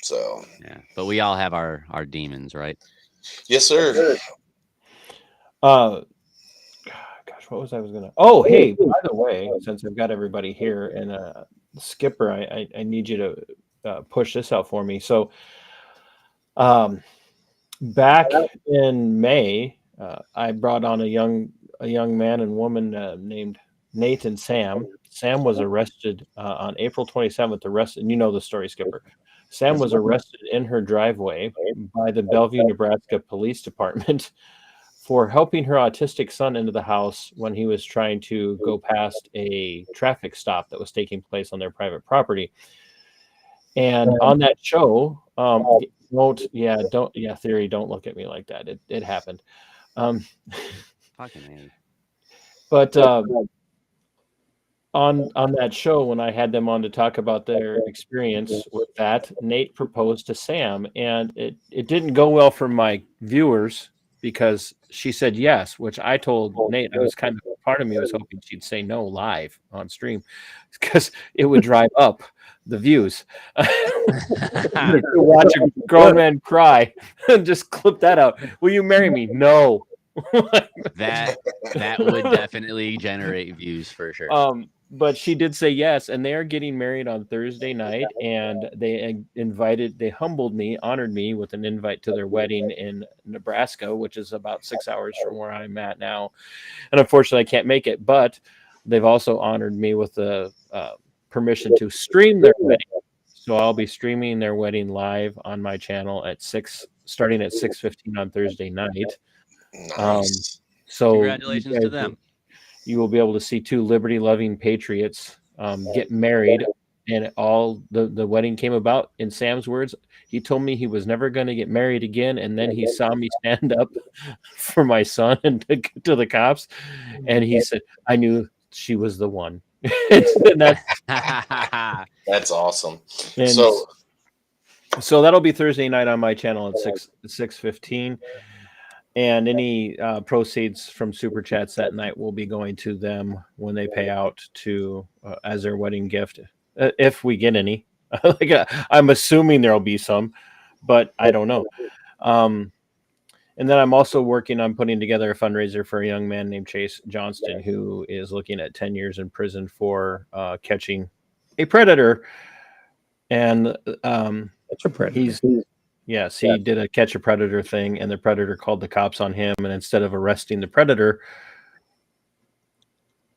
So yeah, but we all have our demons, right? Yes, sir. Gosh, what was I was gonna? Oh, hey, by the way, since I've got everybody here and Skipper, I need you to push this out for me. So, back in May, I brought on a young man and woman named Nate and Sam. Sam was arrested on April 27th. Arrested, and you know the story, Skipper. Sam was arrested in her driveway by the Bellevue, Nebraska Police Department for helping her autistic son into the house when he was trying to go past a traffic stop that was taking place on their private property. And on that show, Theory, don't look at me like that. It happened. Fucking man. But on that show, when I had them on to talk about their experience with that, Nate proposed to Sam, and it didn't go well for my viewers because she said yes, which I told Nate. I was kind of, part of me was hoping she'd say no live on stream because it would drive up the views. To watch a grown man cry and just clip that out. Will you marry me? No. That would definitely generate views for sure. But she did say yes, and they are getting married on Thursday night, and they humbled me, honored me with an invite to their wedding in Nebraska, which is about 6 hours from where I'm at now. And unfortunately, I can't make it, but they've also honored me with the permission to stream their wedding. So I'll be streaming their wedding live on my channel starting at 6:15 on Thursday night. Nice. So congratulations to them. You will be able to see two liberty-loving patriots get married, and all the wedding came about. In Sam's words, he told me he was never going to get married again, and then he saw me stand up for my son and to the cops, and he said, "I knew she was the one." And that's awesome. And so that'll be Thursday night on my channel at 6:15. And any proceeds from super chats that night will be going to them when they pay out to as their wedding gift, if we get any. I'm assuming there'll be some, but I don't know. And then I'm also working on putting together a fundraiser for a young man named Chase Johnston, who is looking at 10 years in prison for catching a predator. And That's a predator. Yes, he did a catch a predator thing, and the predator called the cops on him. And instead of arresting the predator,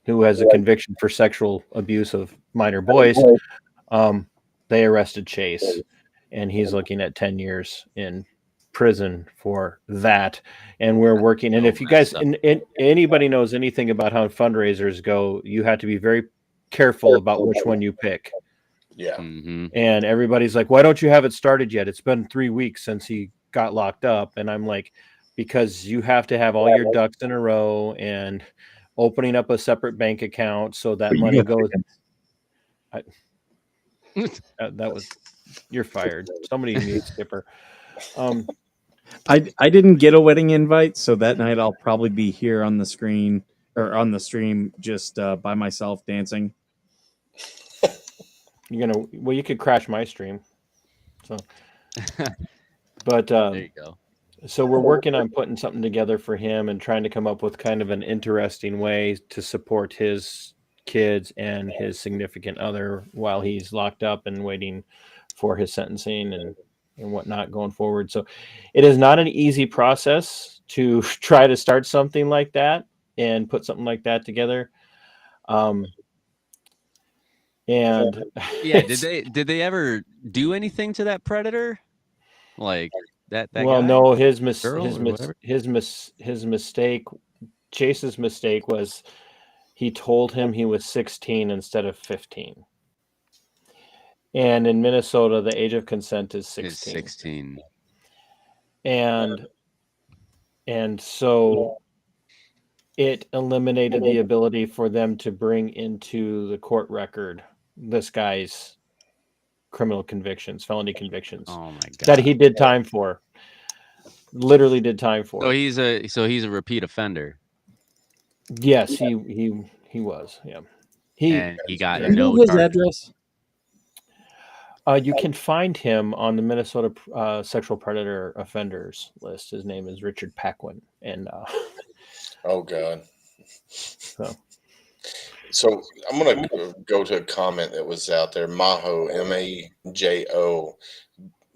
who has a conviction for sexual abuse of minor boys, they arrested Chase, and he's looking at 10 years in prison for that. And we're working. And if you guys, anybody knows anything about how fundraisers go, you have to be very careful about which one you pick. Yeah. Mm-hmm. And everybody's like, why don't you have it started yet? It's been 3 weeks since he got locked up. And I'm like, because you have to have all your ducks in a row and opening up a separate bank account so that money goes. That was, you're fired. Somebody mute Skipper. I didn't get a wedding invite, so that night I'll probably be here on the screen or on the stream just by myself dancing. You could crash my stream. So, but there you go. So we're working on putting something together for him and trying to come up with kind of an interesting way to support his kids and his significant other while he's locked up and waiting for his sentencing and whatnot going forward. So it is not an easy process to try to start something like that and put something like that together. And yeah, did they ever do anything to that predator? Like that well, guy? no, his mistake, Chase's mistake was he told him he was 16 instead of 15. And in Minnesota, the age of consent is 16. It's 16. And so it eliminated the ability for them to bring into the court record this guy's criminal convictions, felony convictions. Oh my God. That he did time for. Literally did time for. So he's a repeat offender. Yes, he was. Yeah. And he got You know no his charges. address? You can find him on the Minnesota sexual predator offenders list. His name is Richard Paquin, and Oh God. So I'm going to go to a comment that was out there. Majo, Majo,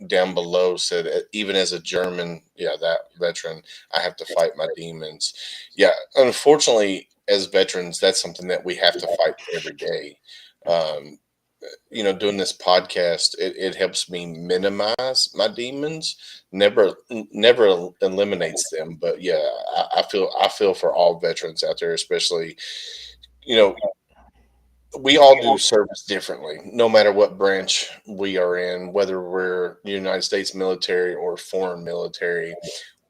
down below said, even as a German, that veteran, I have to fight my demons. Yeah, unfortunately, as veterans, that's something that we have to fight every day. Doing this podcast, it helps me minimize my demons. Never eliminates them, but yeah, I feel for all veterans out there, especially, we all do service differently, no matter what branch we are in, whether we're United States military or foreign military.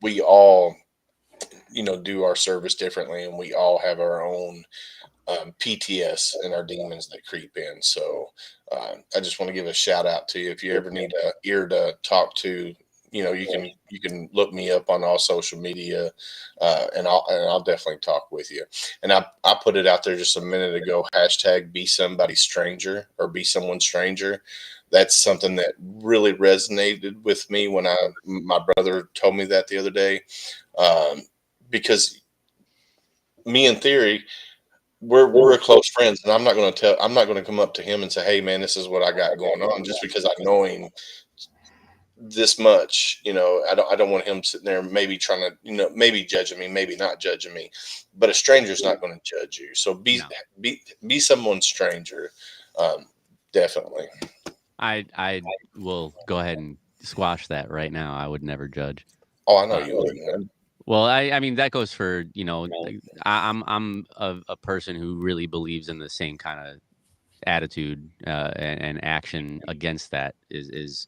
We all, do our service differently, and we all have our own PTS and our demons that creep in. So I just want to give a shout out to you. If you ever need an ear to talk to, you can look me up on all social media, and I'll definitely talk with you. And I put it out there just a minute ago. # be somebody's stranger, or be someone's stranger. That's something that really resonated with me when my brother told me that the other day, because me in theory, we're close friends, and I'm not going to come up to him and say, "Hey man, this is what I got going on," just because I know him this much. I don't want him sitting there maybe trying to, maybe judging me, maybe not judging me. But a stranger's not going to judge you. So be someone's stranger. Definitely. I will go ahead and squash that right now. I would never judge. Oh, I know you wouldn't. Well, I mean, that goes for, I'm a person who really believes in the same kind of attitude and action against that is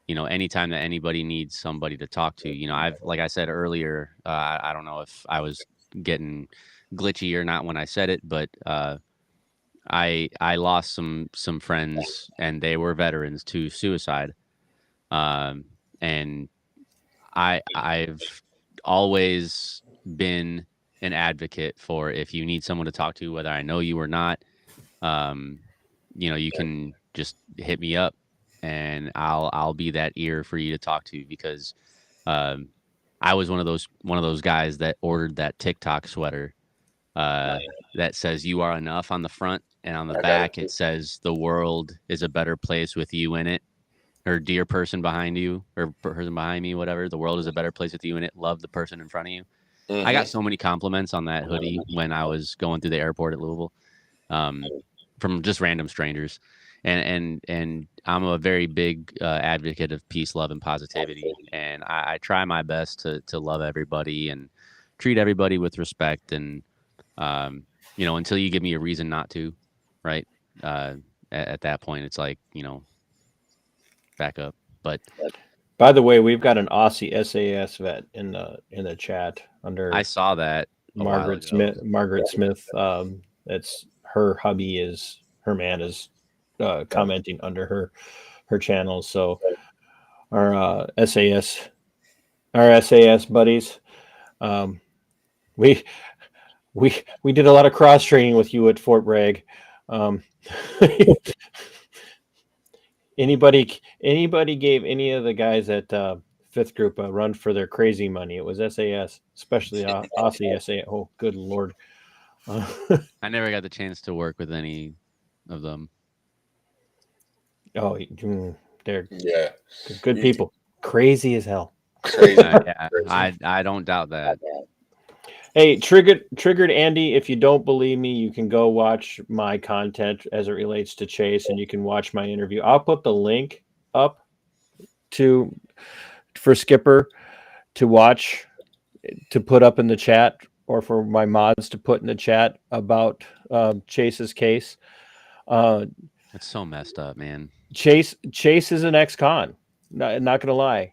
anytime that anybody needs somebody to talk to, like I said earlier, I don't know if I was getting glitchy or not when I said it, but I lost some friends, and they were veterans, to suicide. And I've always been an advocate for, if you need someone to talk to, whether I know you or not, you can just hit me up, and I'll be that ear for you to talk to, because I was one of those guys that ordered that TikTok sweater that says "You are enough" on the front, and on the back it says "The world is a better place with you in it," or "Dear person behind you," or "Person behind me," whatever. "The world is a better place with you in it. Love the person in front of you." I got so many compliments on that hoodie when I was going through the airport at Louisville, from just random strangers. And I'm a very big advocate of peace, love, and positivity. And I try my best to love everybody and treat everybody with respect. And, until you give me a reason not to, right? At that point, it's like, back up. But by the way, we've got an Aussie SAS vet in the chat under. I saw that. Margaret Smith. That's her hubby her man is commenting under her channel. So our SAS buddies, we did a lot of cross training with you at Fort Bragg. Anybody gave any of the guys at fifth group a run for their crazy money? It was SAS, especially Aussie SAS. Oh, good Lord. I never got the chance to work with any of them. Oh, they're good You- people. Crazy as hell. Crazy. Yeah, I don't doubt that. Hey, triggered Andy, if you don't believe me, you can go watch my content as it relates to Chase, and you can watch my interview. I'll put the link up for Skipper to watch, to put up in the chat, or for my mods to put in the chat about Chase's case. It's so messed up, man. Chase is an ex-con. Not gonna lie.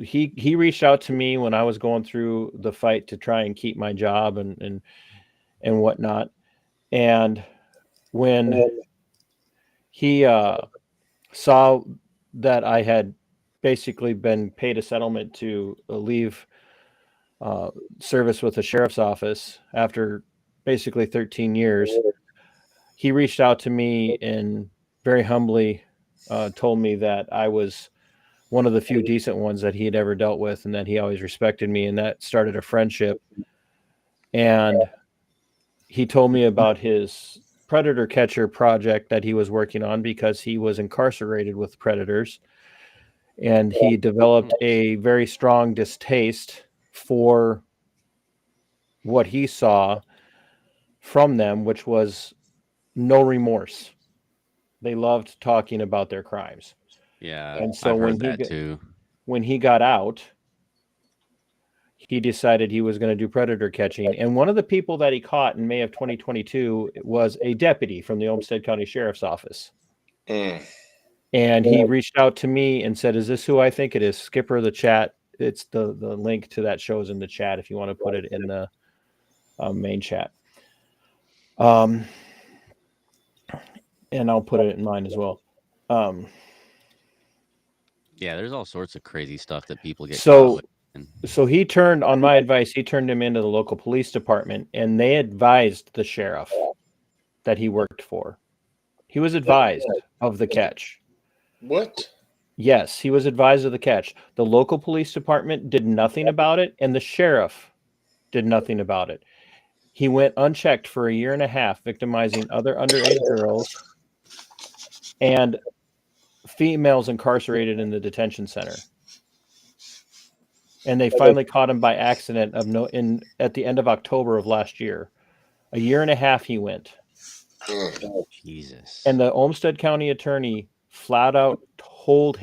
He reached out to me when I was going through the fight to try and keep my job and whatnot. And when he saw that I had basically been paid a settlement to leave service with the sheriff's office after basically 13 years, he reached out to me and very humbly told me that I was one of the few decent ones that he had ever dealt with, and that he always respected me, and that started a friendship. And he told me about his predator catcher project that he was working on because he was incarcerated with predators, and he developed a very strong distaste for what he saw from them, which was no remorse. They loved talking about their crimes. Yeah, And so I've heard that too. when he got out, he decided he was going to do predator catching. And one of the people that he caught in May of 2022 was a deputy from the Olmsted County Sheriff's Office. And he reached out to me and said, "Is this who I think it is?" Skipper, the chat. It's the link to that shows in the chat if you want to put it in the main chat. And I'll put it in mine as well. Yeah, there's all sorts of crazy stuff that people get So- caught with. So he turned, on my advice, he turned him into the local police department, and they advised the sheriff that he worked for. He was advised of the catch. What? Yes, he was advised of the catch. The local police department did nothing about it, and the sheriff did nothing about it. He went unchecked for a year and a half, victimizing other underage girls and females incarcerated in the detention center. And they finally caught him by accident at the end of October of last year. A year and a half he went. Jesus. And the Olmsted County attorney flat out told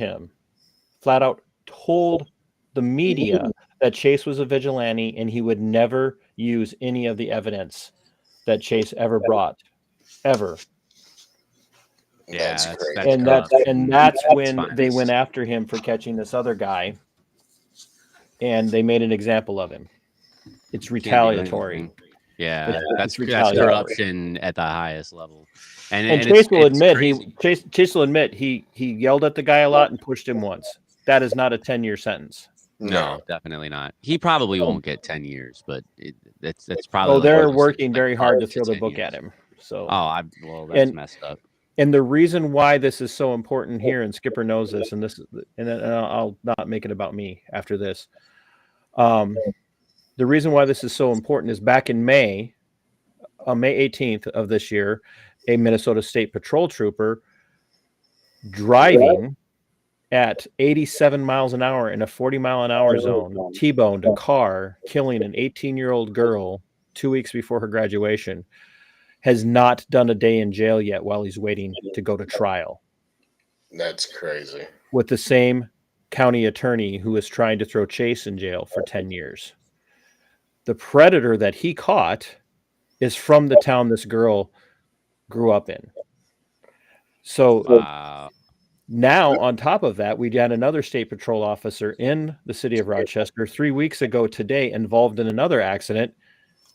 the media that Chase was a vigilante and he would never use any of the evidence that Chase ever brought. Ever. Yeah, That's that's crazy. And corrupt. that's when fine. they went after him for catching this other guy. And they made an example of him. It's Can't do retaliatory. anything. Yeah, It's that's retaliatory. corruption at the highest level. And it's- Chase will it's admit crazy. Chase will admit he yelled at the guy a lot and pushed him once. That is not a 10-year sentence. No, definitely not. He probably won't get 10 years, but that's probably. Oh, like they're one of those working things, like very hard to 5 throw the 10 book years. at him. So Well, that's messed up. And the reason why this is so important here, and Skipper knows this, and I'll not make it about me after this. The reason why this is so important is back in May 18th of this year, a Minnesota State Patrol trooper driving at 87 miles an hour in a 40-mile-an-hour zone T-boned a car, killing an 18-year-old girl 2 weeks before her graduation. Has not done a day in jail yet while he's waiting to go to trial. That's crazy. With the same county attorney who is trying to throw Chase in jail for 10 years. The predator that he caught is from the town this girl grew up in. So now, on top of that, we had another state patrol officer in the city of Rochester 3 weeks ago today involved in another accident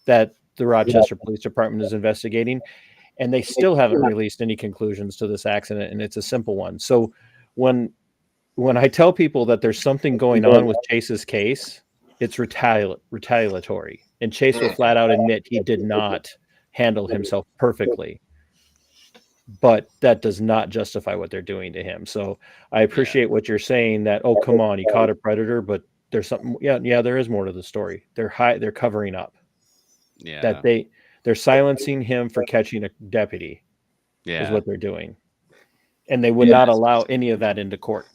that the Rochester Police Department is investigating, and they still haven't released any conclusions to this accident, and it's a simple one. So when I tell people that there's something going on with Chase's case, it's retaliatory. And Chase will flat out admit he did not handle himself perfectly. But that does not justify what they're doing to him. So I appreciate what you're saying that, oh, come on, he caught a predator, but there's something. Yeah, there is more to the story. They're covering up. Yeah. That they're silencing him for catching a deputy. Yeah. Is what they're doing. And they would not allow any of that into court.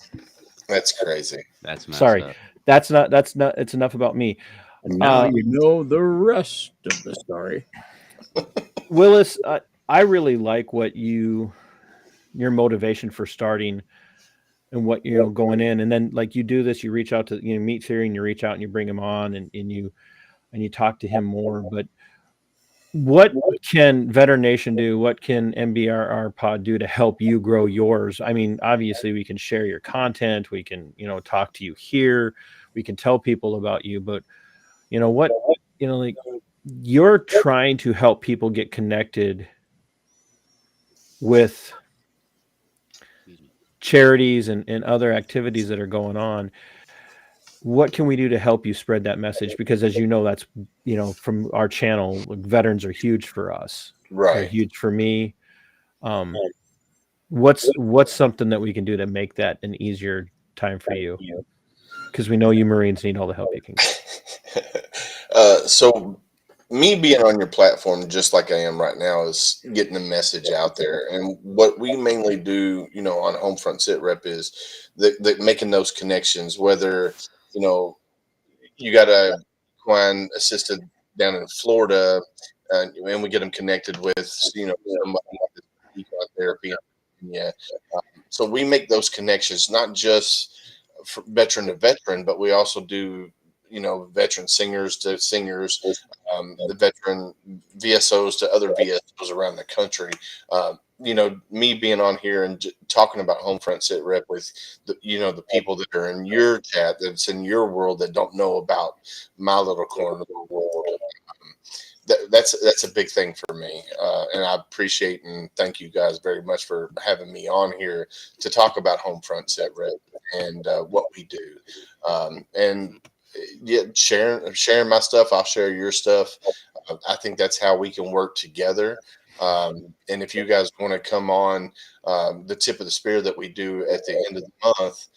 That's crazy. That's messed Sorry. up. That's not it's enough about me. And now you know the rest of the story. Willis, I really like what your motivation for starting and what going in, and then like you do this, you reach out to meet Theory, and you reach out and you bring him on and you talk to him more. But what can Veteran Nation do? What can MBRR Pod do to help you grow yours? I mean, obviously we can share your content, we can talk to you here, we can tell people about you, but like you're trying to help people get connected with charities and other activities that are going on. What can we do to help you spread that message? Because as you know, that's, from our channel, veterans are huge for us. Right. They're huge for me. What's something that we can do to make that an easier time for you? Because we know you Marines need all the help you can get. So me being on your platform just like I am right now is getting the message out there. And what we mainly do, on Homefront Sitrep is the making those connections, whether, you know, you got a equine assisted down in Florida, and we get them connected with, somebody that's equine therapy. Yeah. So we make those connections, not just for veteran to veteran, but we also do, veteran singers to singers, the veteran VSOs to other VSOs around the country. Me being on here and talking about Homefront Sit Rep with the people that are in your chat, that's in your world, that don't know about my little corner of the world. That's a big thing for me, and I appreciate and thank you guys very much for having me on here to talk about Homefront Set Rep and what we do, and yeah, sharing my stuff. I'll share your stuff. I think that's how we can work together. And if you guys want to come on the tip of the spear that we do at the end of the month,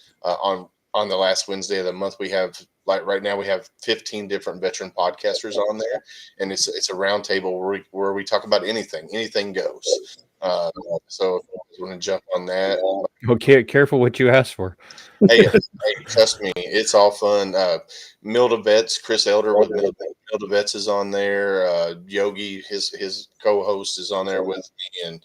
on the last Wednesday of the month, we have, like right now, we have 15 different veteran podcasters on there, and it's a round table where we talk about anything goes. So if you want to jump on that, Okay, careful what you ask for. hey, trust me, it's all fun. Milda Vets, Chris Elder with Milda Vets is on there. Yogi, his co-host, is on there with me, and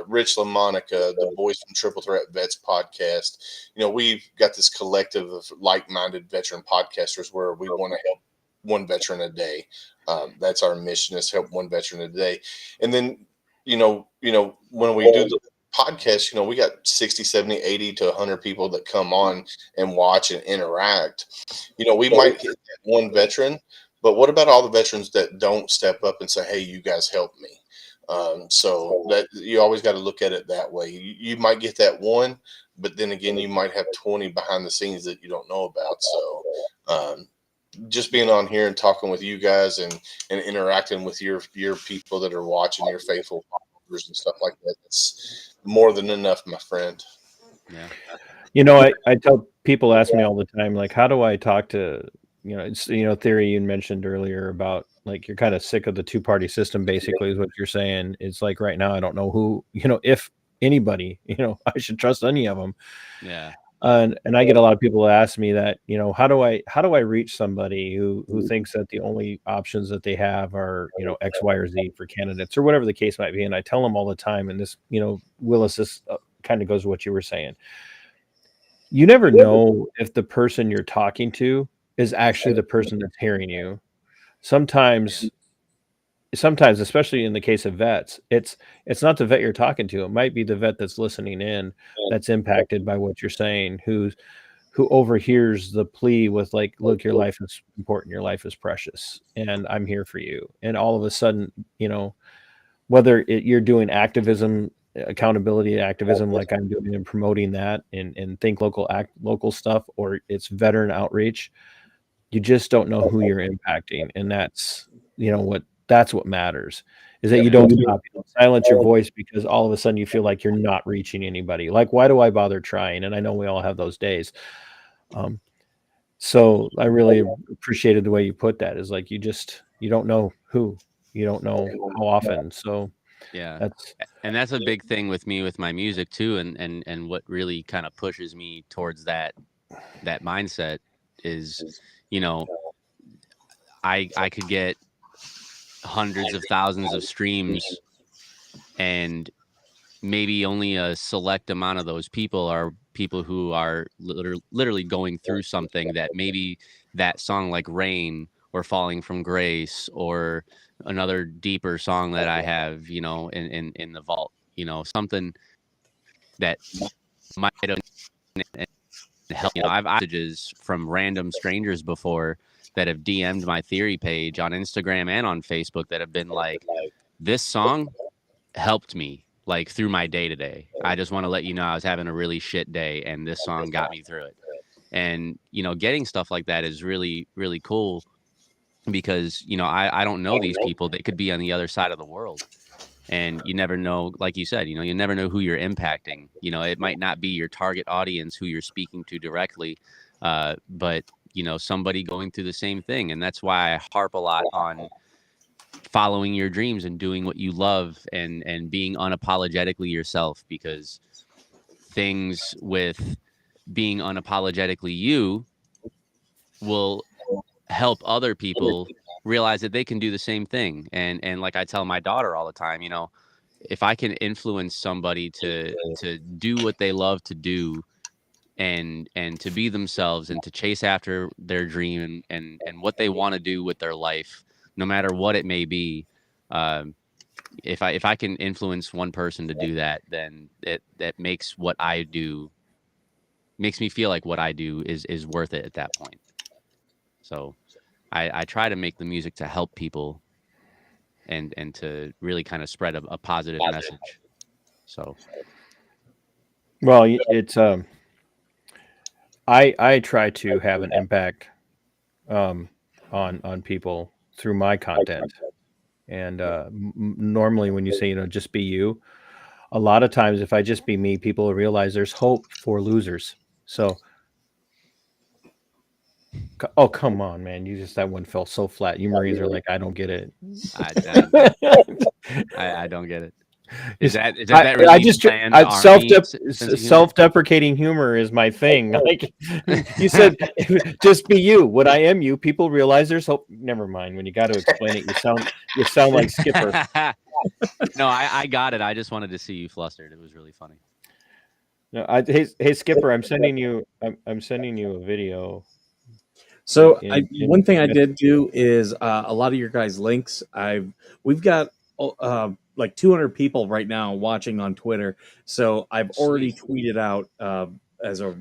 Rich LaMonica, the Boys from Triple Threat Vets podcast. We've got this collective of like-minded veteran podcasters where we want to help one veteran a day. That's our mission, is help one veteran a day. And then, when we do the podcast, we got 60, 70, 80 to 100 people that come on and watch and interact. We might hit that one veteran, but what about all the veterans that don't step up and say, hey, you guys help me? So that you always got to look at it that way. You might get that one, but then again, you might have 20 behind the scenes that you don't know about. So just being on here and talking with you guys and interacting with your people that are watching, your faithful followers and stuff like that, it's more than enough, my friend. Yeah. I tell people, ask me all the time, like, how do I talk to, it's, Theory, you mentioned earlier about, like, you're kind of sick of the two-party system, basically, is what you're saying. It's like right now, I don't know who, if anybody, I should trust any of them. Yeah. And I get a lot of people ask me that, how do I reach somebody who thinks that the only options that they have are, X, Y, or Z for candidates, or whatever the case might be. And I tell them all the time, and this, Willis, this kind of goes to what you were saying. You never know if the person you're talking to is actually the person that's hearing you. Sometimes, especially in the case of vets, it's not the vet you're talking to. It might be the vet that's listening in, that's impacted by what you're saying, who overhears the plea with, like, look, your life is important, your life is precious, and I'm here for you. And all of a sudden, whether you're doing activism, accountability activism, like I'm doing, and promoting that and think local stuff, or it's veteran outreach, you just don't know who you're impacting. And that's what matters, is that you don't stop, you don't silence your voice because all of a sudden you feel like you're not reaching anybody. Like, why do I bother trying? And I know we all have those days. So I really appreciated the way you put that, is like, you don't know who, you don't know how often. So Yeah. And that's a big thing with me with my music too. And what really kind of pushes me towards that mindset is, I could get hundreds of thousands of streams, and maybe only a select amount of those people are people who are literally going through something, that maybe that song like Rain or Falling from Grace or another deeper song that I have, in the vault, something that might have helped. I've messages from random strangers before that have DM'd my Theory page on Instagram and on Facebook that have been like, this song helped me, like, through my day to day. I just want to let you know I was having a really shit day and this song got me through it. And, getting stuff like that is really, really cool, because, I don't know these people. They could be on the other side of the world. And you never know, like you said, you never know who you're impacting. It might not be your target audience who you're speaking to directly, but, somebody going through the same thing. And that's why I harp a lot on following your dreams and doing what you love and being unapologetically yourself, because things with being unapologetically you will help other people realize that they can do the same thing. And like I tell my daughter all the time, you know, if I can influence somebody to do what they love to do and to be themselves and to chase after their dream and what they want to do with their life, no matter what it may be, if I can influence one person to do that, then that makes what I do, makes me feel like what I do is worth it at that point. So I try to make the music to help people and to really kind of spread a positive message. So Well, it's I try to have an impact on people through my content. And normally when you say, you know, just be you, a lot of times if I just be me, people realize there's hope for losers. So oh, come on, man. You just, that one fell so flat. You Marines are like, I don't get it. I don't get it. Is that really I just planned self-deprecating humor is my thing. Like you said, just be you. What I am you. People realize there's hope. Never mind. When you got to explain it, you sound like Skipper. No, I got it. I just wanted to see you flustered. It was really funny. No, hey Skipper, I'm sending you a video. So one thing I did do is a lot of your guys' links. We've got like 200 people right now watching on Twitter. So I've already tweeted out as a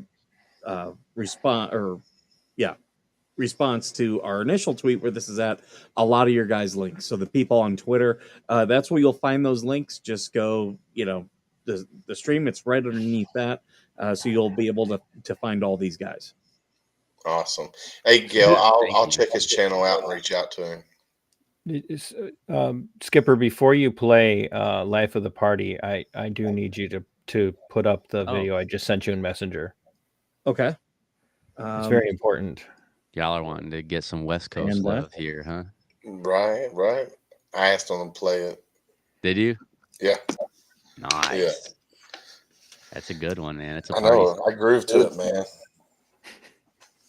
response to our initial tweet where this is at, a lot of your guys' links. So the people on Twitter, that's where you'll find those links. Just go, you know, the stream. It's right underneath that, so you'll be able to find all these guys. Awesome. Hey, Gil, I'll check his channel out and reach out to him. Skipper, before you play Life of the Party, I do need you to put up the video I just sent you in Messenger. Okay. It's very important. Y'all are wanting to get some West Coast love here, huh? Right. I asked them to play it. Did you? Yeah. Nice. Yeah. That's a good one, man. It's a I party. know. I groove to it, man.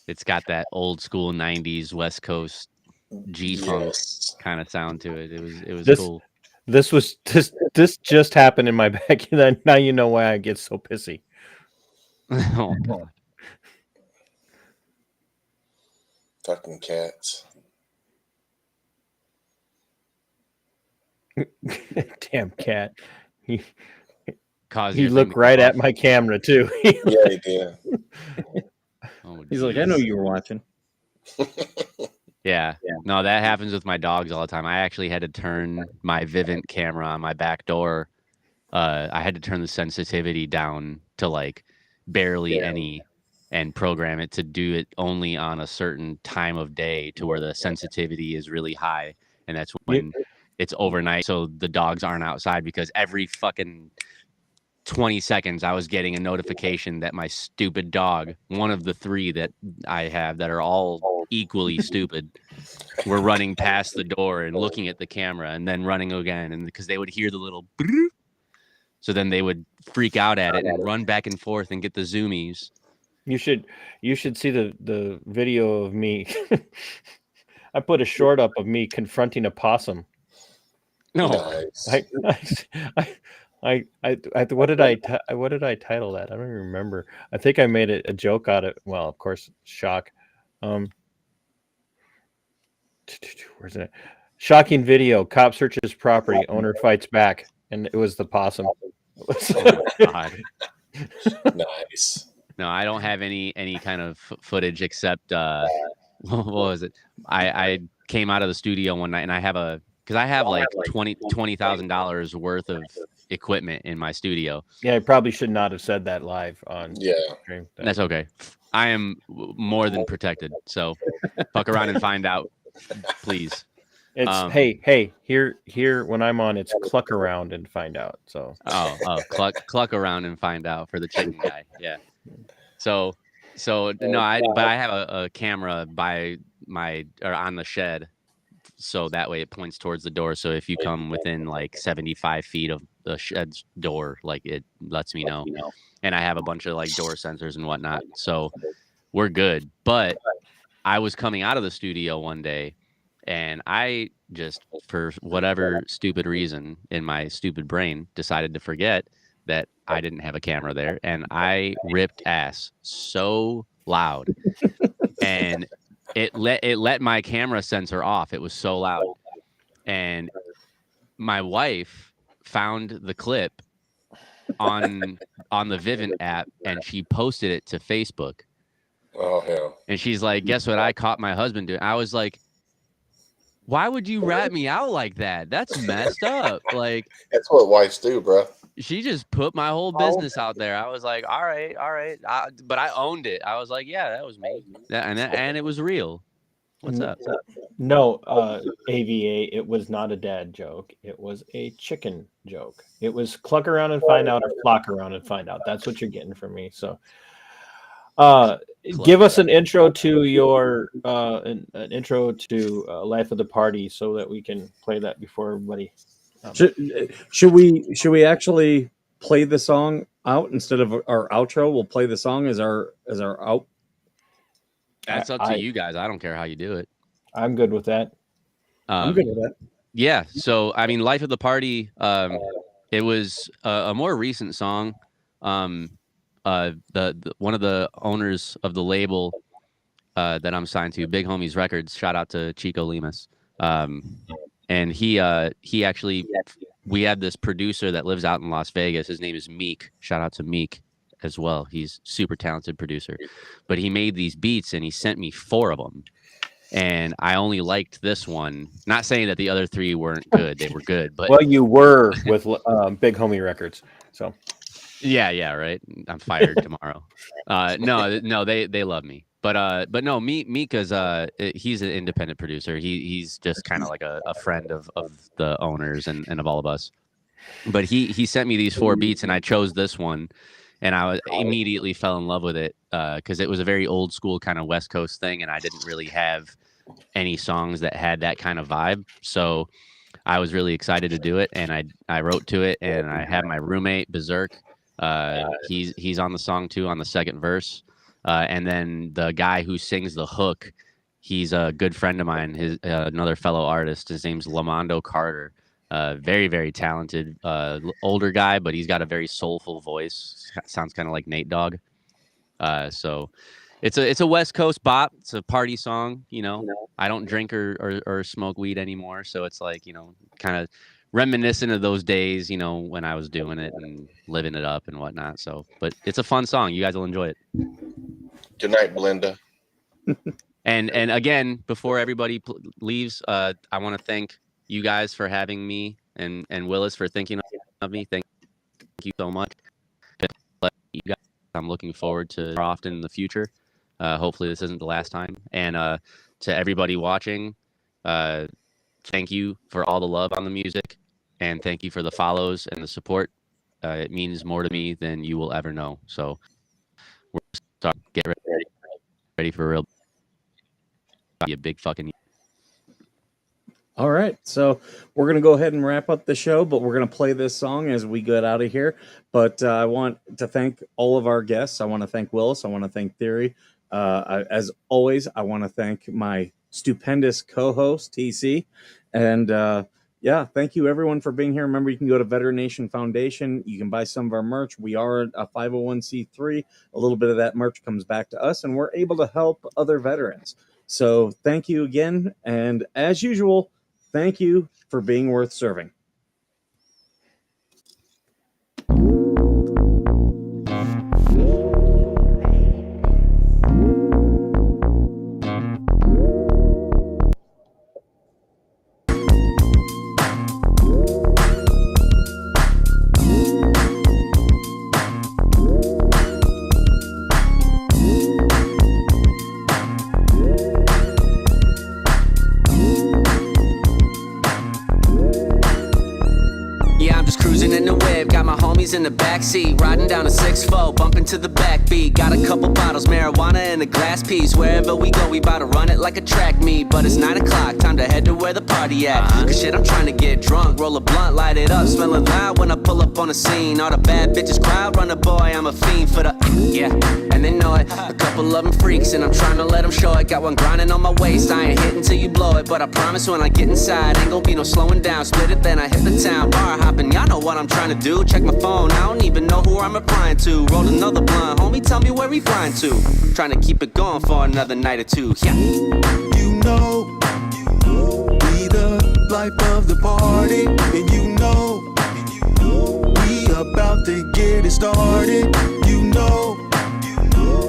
It's got that old school '90s West Coast G-funk kind of sound to it. It was cool. This just happened in my back. Now you know why I get so pissy. Oh God. Fucking cats. Damn cat. He at looked right at my camera too. Yeah, he did. Oh, he's like, I know you were watching. Yeah. No, that happens with my dogs all the time. I actually had to turn my Vivint camera on my back door. I had to turn the sensitivity down to like barely any and program it to do it only on a certain time of day to where the sensitivity is really high. And that's when it's overnight. So the dogs aren't outside, because every fucking 20 seconds I was getting a notification that my stupid dog, one of the 3 that I have that are all equally stupid, were running past the door and looking at the camera and then running again. And because they would hear the little brrr, so then they would freak out at it and run back and forth and get the zoomies. You should see the video of me. I put a short up of me confronting a possum. No, nice. What did I title that? I don't even remember. I think I made a joke out of, well, of course, shock. Where's it? Shocking video. Cop searches property. Owner fights back, and it was the possum. Oh, God. Nice. No, I don't have any kind of footage except what was it? I came out of the studio one night and I have like $20,000 worth of equipment in my studio. Yeah, I probably should not have said that live on stream. That's okay. I am more than protected. So fuck around and find out, please. It's hey, here when I'm on, it's cluck around and find out. So cluck around and find out for the chicken guy. Yeah. So no, I have a camera on the shed so that way it points towards the door. So if you come within like 75 feet of the shed's door, like it lets me know. And I have a bunch of like door sensors and whatnot. So we're good. But I was coming out of the studio one day and I just, for whatever stupid reason in my stupid brain, decided to forget that I didn't have a camera there. And I ripped ass so loud. And it let my camera sensor off. It was so loud. And my wife found the clip on the Vivint app and she posted it to Facebook. Oh hell. And she's like, guess what I caught my husband doing? I was like, why would you rat me out like that? That's messed up. Like, that's what wives do, bro. She just put my whole business out there. I was like, all right. But I owned it. I was like, yeah, that was me. And it was real. What's up? No, AVA, it was not a dad joke. It was a chicken joke. It was cluck around and find out or flock around and find out. That's what you're getting from me. So give us an intro to your an intro to Life of the Party so that we can play that before everybody. Should we actually play the song out instead of our outro? We'll play the song as our out. That's up to you guys. I don't care how you do it. I'm good with that. I'm good with that. Yeah. So I mean, Life of the Party. It was a more recent song. The one of the owners of the label that I'm signed to, Big Homies Records. Shout out to Chico Lemus. And he actually, we had this producer that lives out in Las Vegas. His name is Meek. Shout out to Meek as well. He's super talented producer, but he made these beats and he sent me 4 of them. And I only liked this one. Not saying that the other 3 weren't good. They were good, but well, you were with Big Homie Records. So yeah, right. I'm fired tomorrow. No, they love me. But no, Meek is he's an independent producer. He's just kind of like a friend of the owners and of all of us. But he sent me these 4 beats and I chose this one, and I immediately fell in love with it because it was a very old school kind of West Coast thing, and I didn't really have any songs that had that kind of vibe. So I was really excited to do it, and I wrote to it, and I had my roommate Berserk. He's on the song too on the second verse. And then the guy who sings the hook, he's a good friend of mine, his another fellow artist. His name's Lamondo Carter. Very, very talented, older guy, but he's got a very soulful voice. Sounds kind of like Nate Dogg. So it's a West Coast bop. It's a party song. You know, I don't drink or smoke weed anymore. So it's like, you know, kind of reminiscent of those days, you know, when I was doing it and living it up and whatnot. So, but it's a fun song. You guys will enjoy it. Good night, Belinda. And again, before everybody leaves, I want to thank you guys for having me and Willis for thinking of me. Thank you so much. You guys, I'm looking forward to more often in the future. Hopefully this isn't the last time. And to everybody watching, thank you for all the love on the music, and thank you for the follows and the support. It means more to me than you will ever know. So we're starting to get ready for real. Be a big fucking. All right, so we're going to go ahead and wrap up the show, but we're going to play this song as we get out of here. But I want to thank all of our guests. I want to thank Willis. I want to thank Theory. As always, I want to thank my stupendous co-host, TC. And yeah, thank you everyone for being here. Remember, you can go to Veteran Nation Foundation. You can buy some of our merch. We are a 501c3. A little bit of that merch comes back to us, and we're able to help other veterans. So thank you again. And as usual, thank you for being worth serving. homies in the backseat, riding down a 6-4, bumping to the backbeat. Got a couple bottles, marijuana and a glass piece. Wherever we go, we bout to run it like a track meet. But it's 9 o'clock, time to head to where the party at. Cause shit, I'm trying to get drunk, roll a blunt, light it up, smelling loud when I pull up on the scene. All the bad bitches crowd run, boy, I'm a fiend for the yeah, and they know it. A couple of them freaks, and I'm trying to let them show it. Got one grinding on my waist, I ain't hitting till you blow it. But I promise when I get inside, ain't gon' be no slowing down. Split it, then I hit the town, bar hopping, y'all know what I'm trying to do. Check my phone, I don't even know who I'm replying to. Roll another blunt, homie, tell me where we flying to. Trying to keep it going for another night or two, yeah. You know, we the life of the party, and you know, we about to get it started. You know,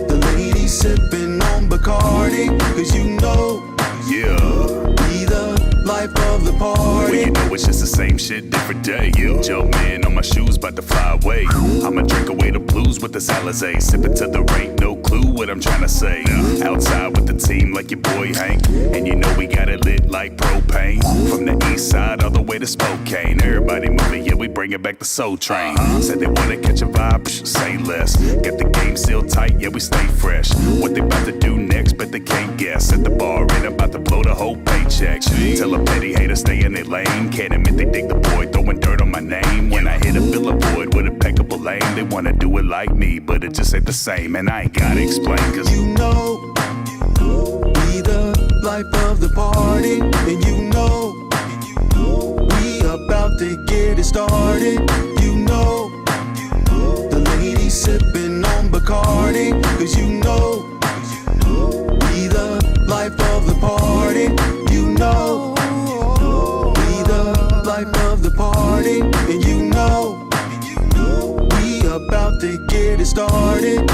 the ladies sipping on Bacardi, cause you know, yeah, we the life of the party. well, you know it's just the same shit, different day. Yeah. Jump in on my shoes, about to fly away. I'ma drink away the blues with the Alizé. Sipping to the rain, no clue what I'm trying to say. Outside with the team like your boy Hank, and you know we got it lit like propane. From the east side all the way to Spokane. Everybody moving, yeah, we bringing back the Soul Train. Said they wanna catch a vibe, say less. Get the game still tight, yeah, we stay fresh. What they about to do next, but they can't guess. At the bar and about to blow the whole paycheck. Tell a petty hater stay in their lane. Can't admit they dig the boy, throwing dirt on my name. When I hit a billboard with impeccable aim, they wanna do it like me, but it just ain't the same. And I ain't gotta explain, cause you know, we the life of the party, and you know, we about to get it started. You know, the ladies sipping on Bacardi, cause you know, we the life of the party. You know, we the life of the party, and you know, we about to get it started.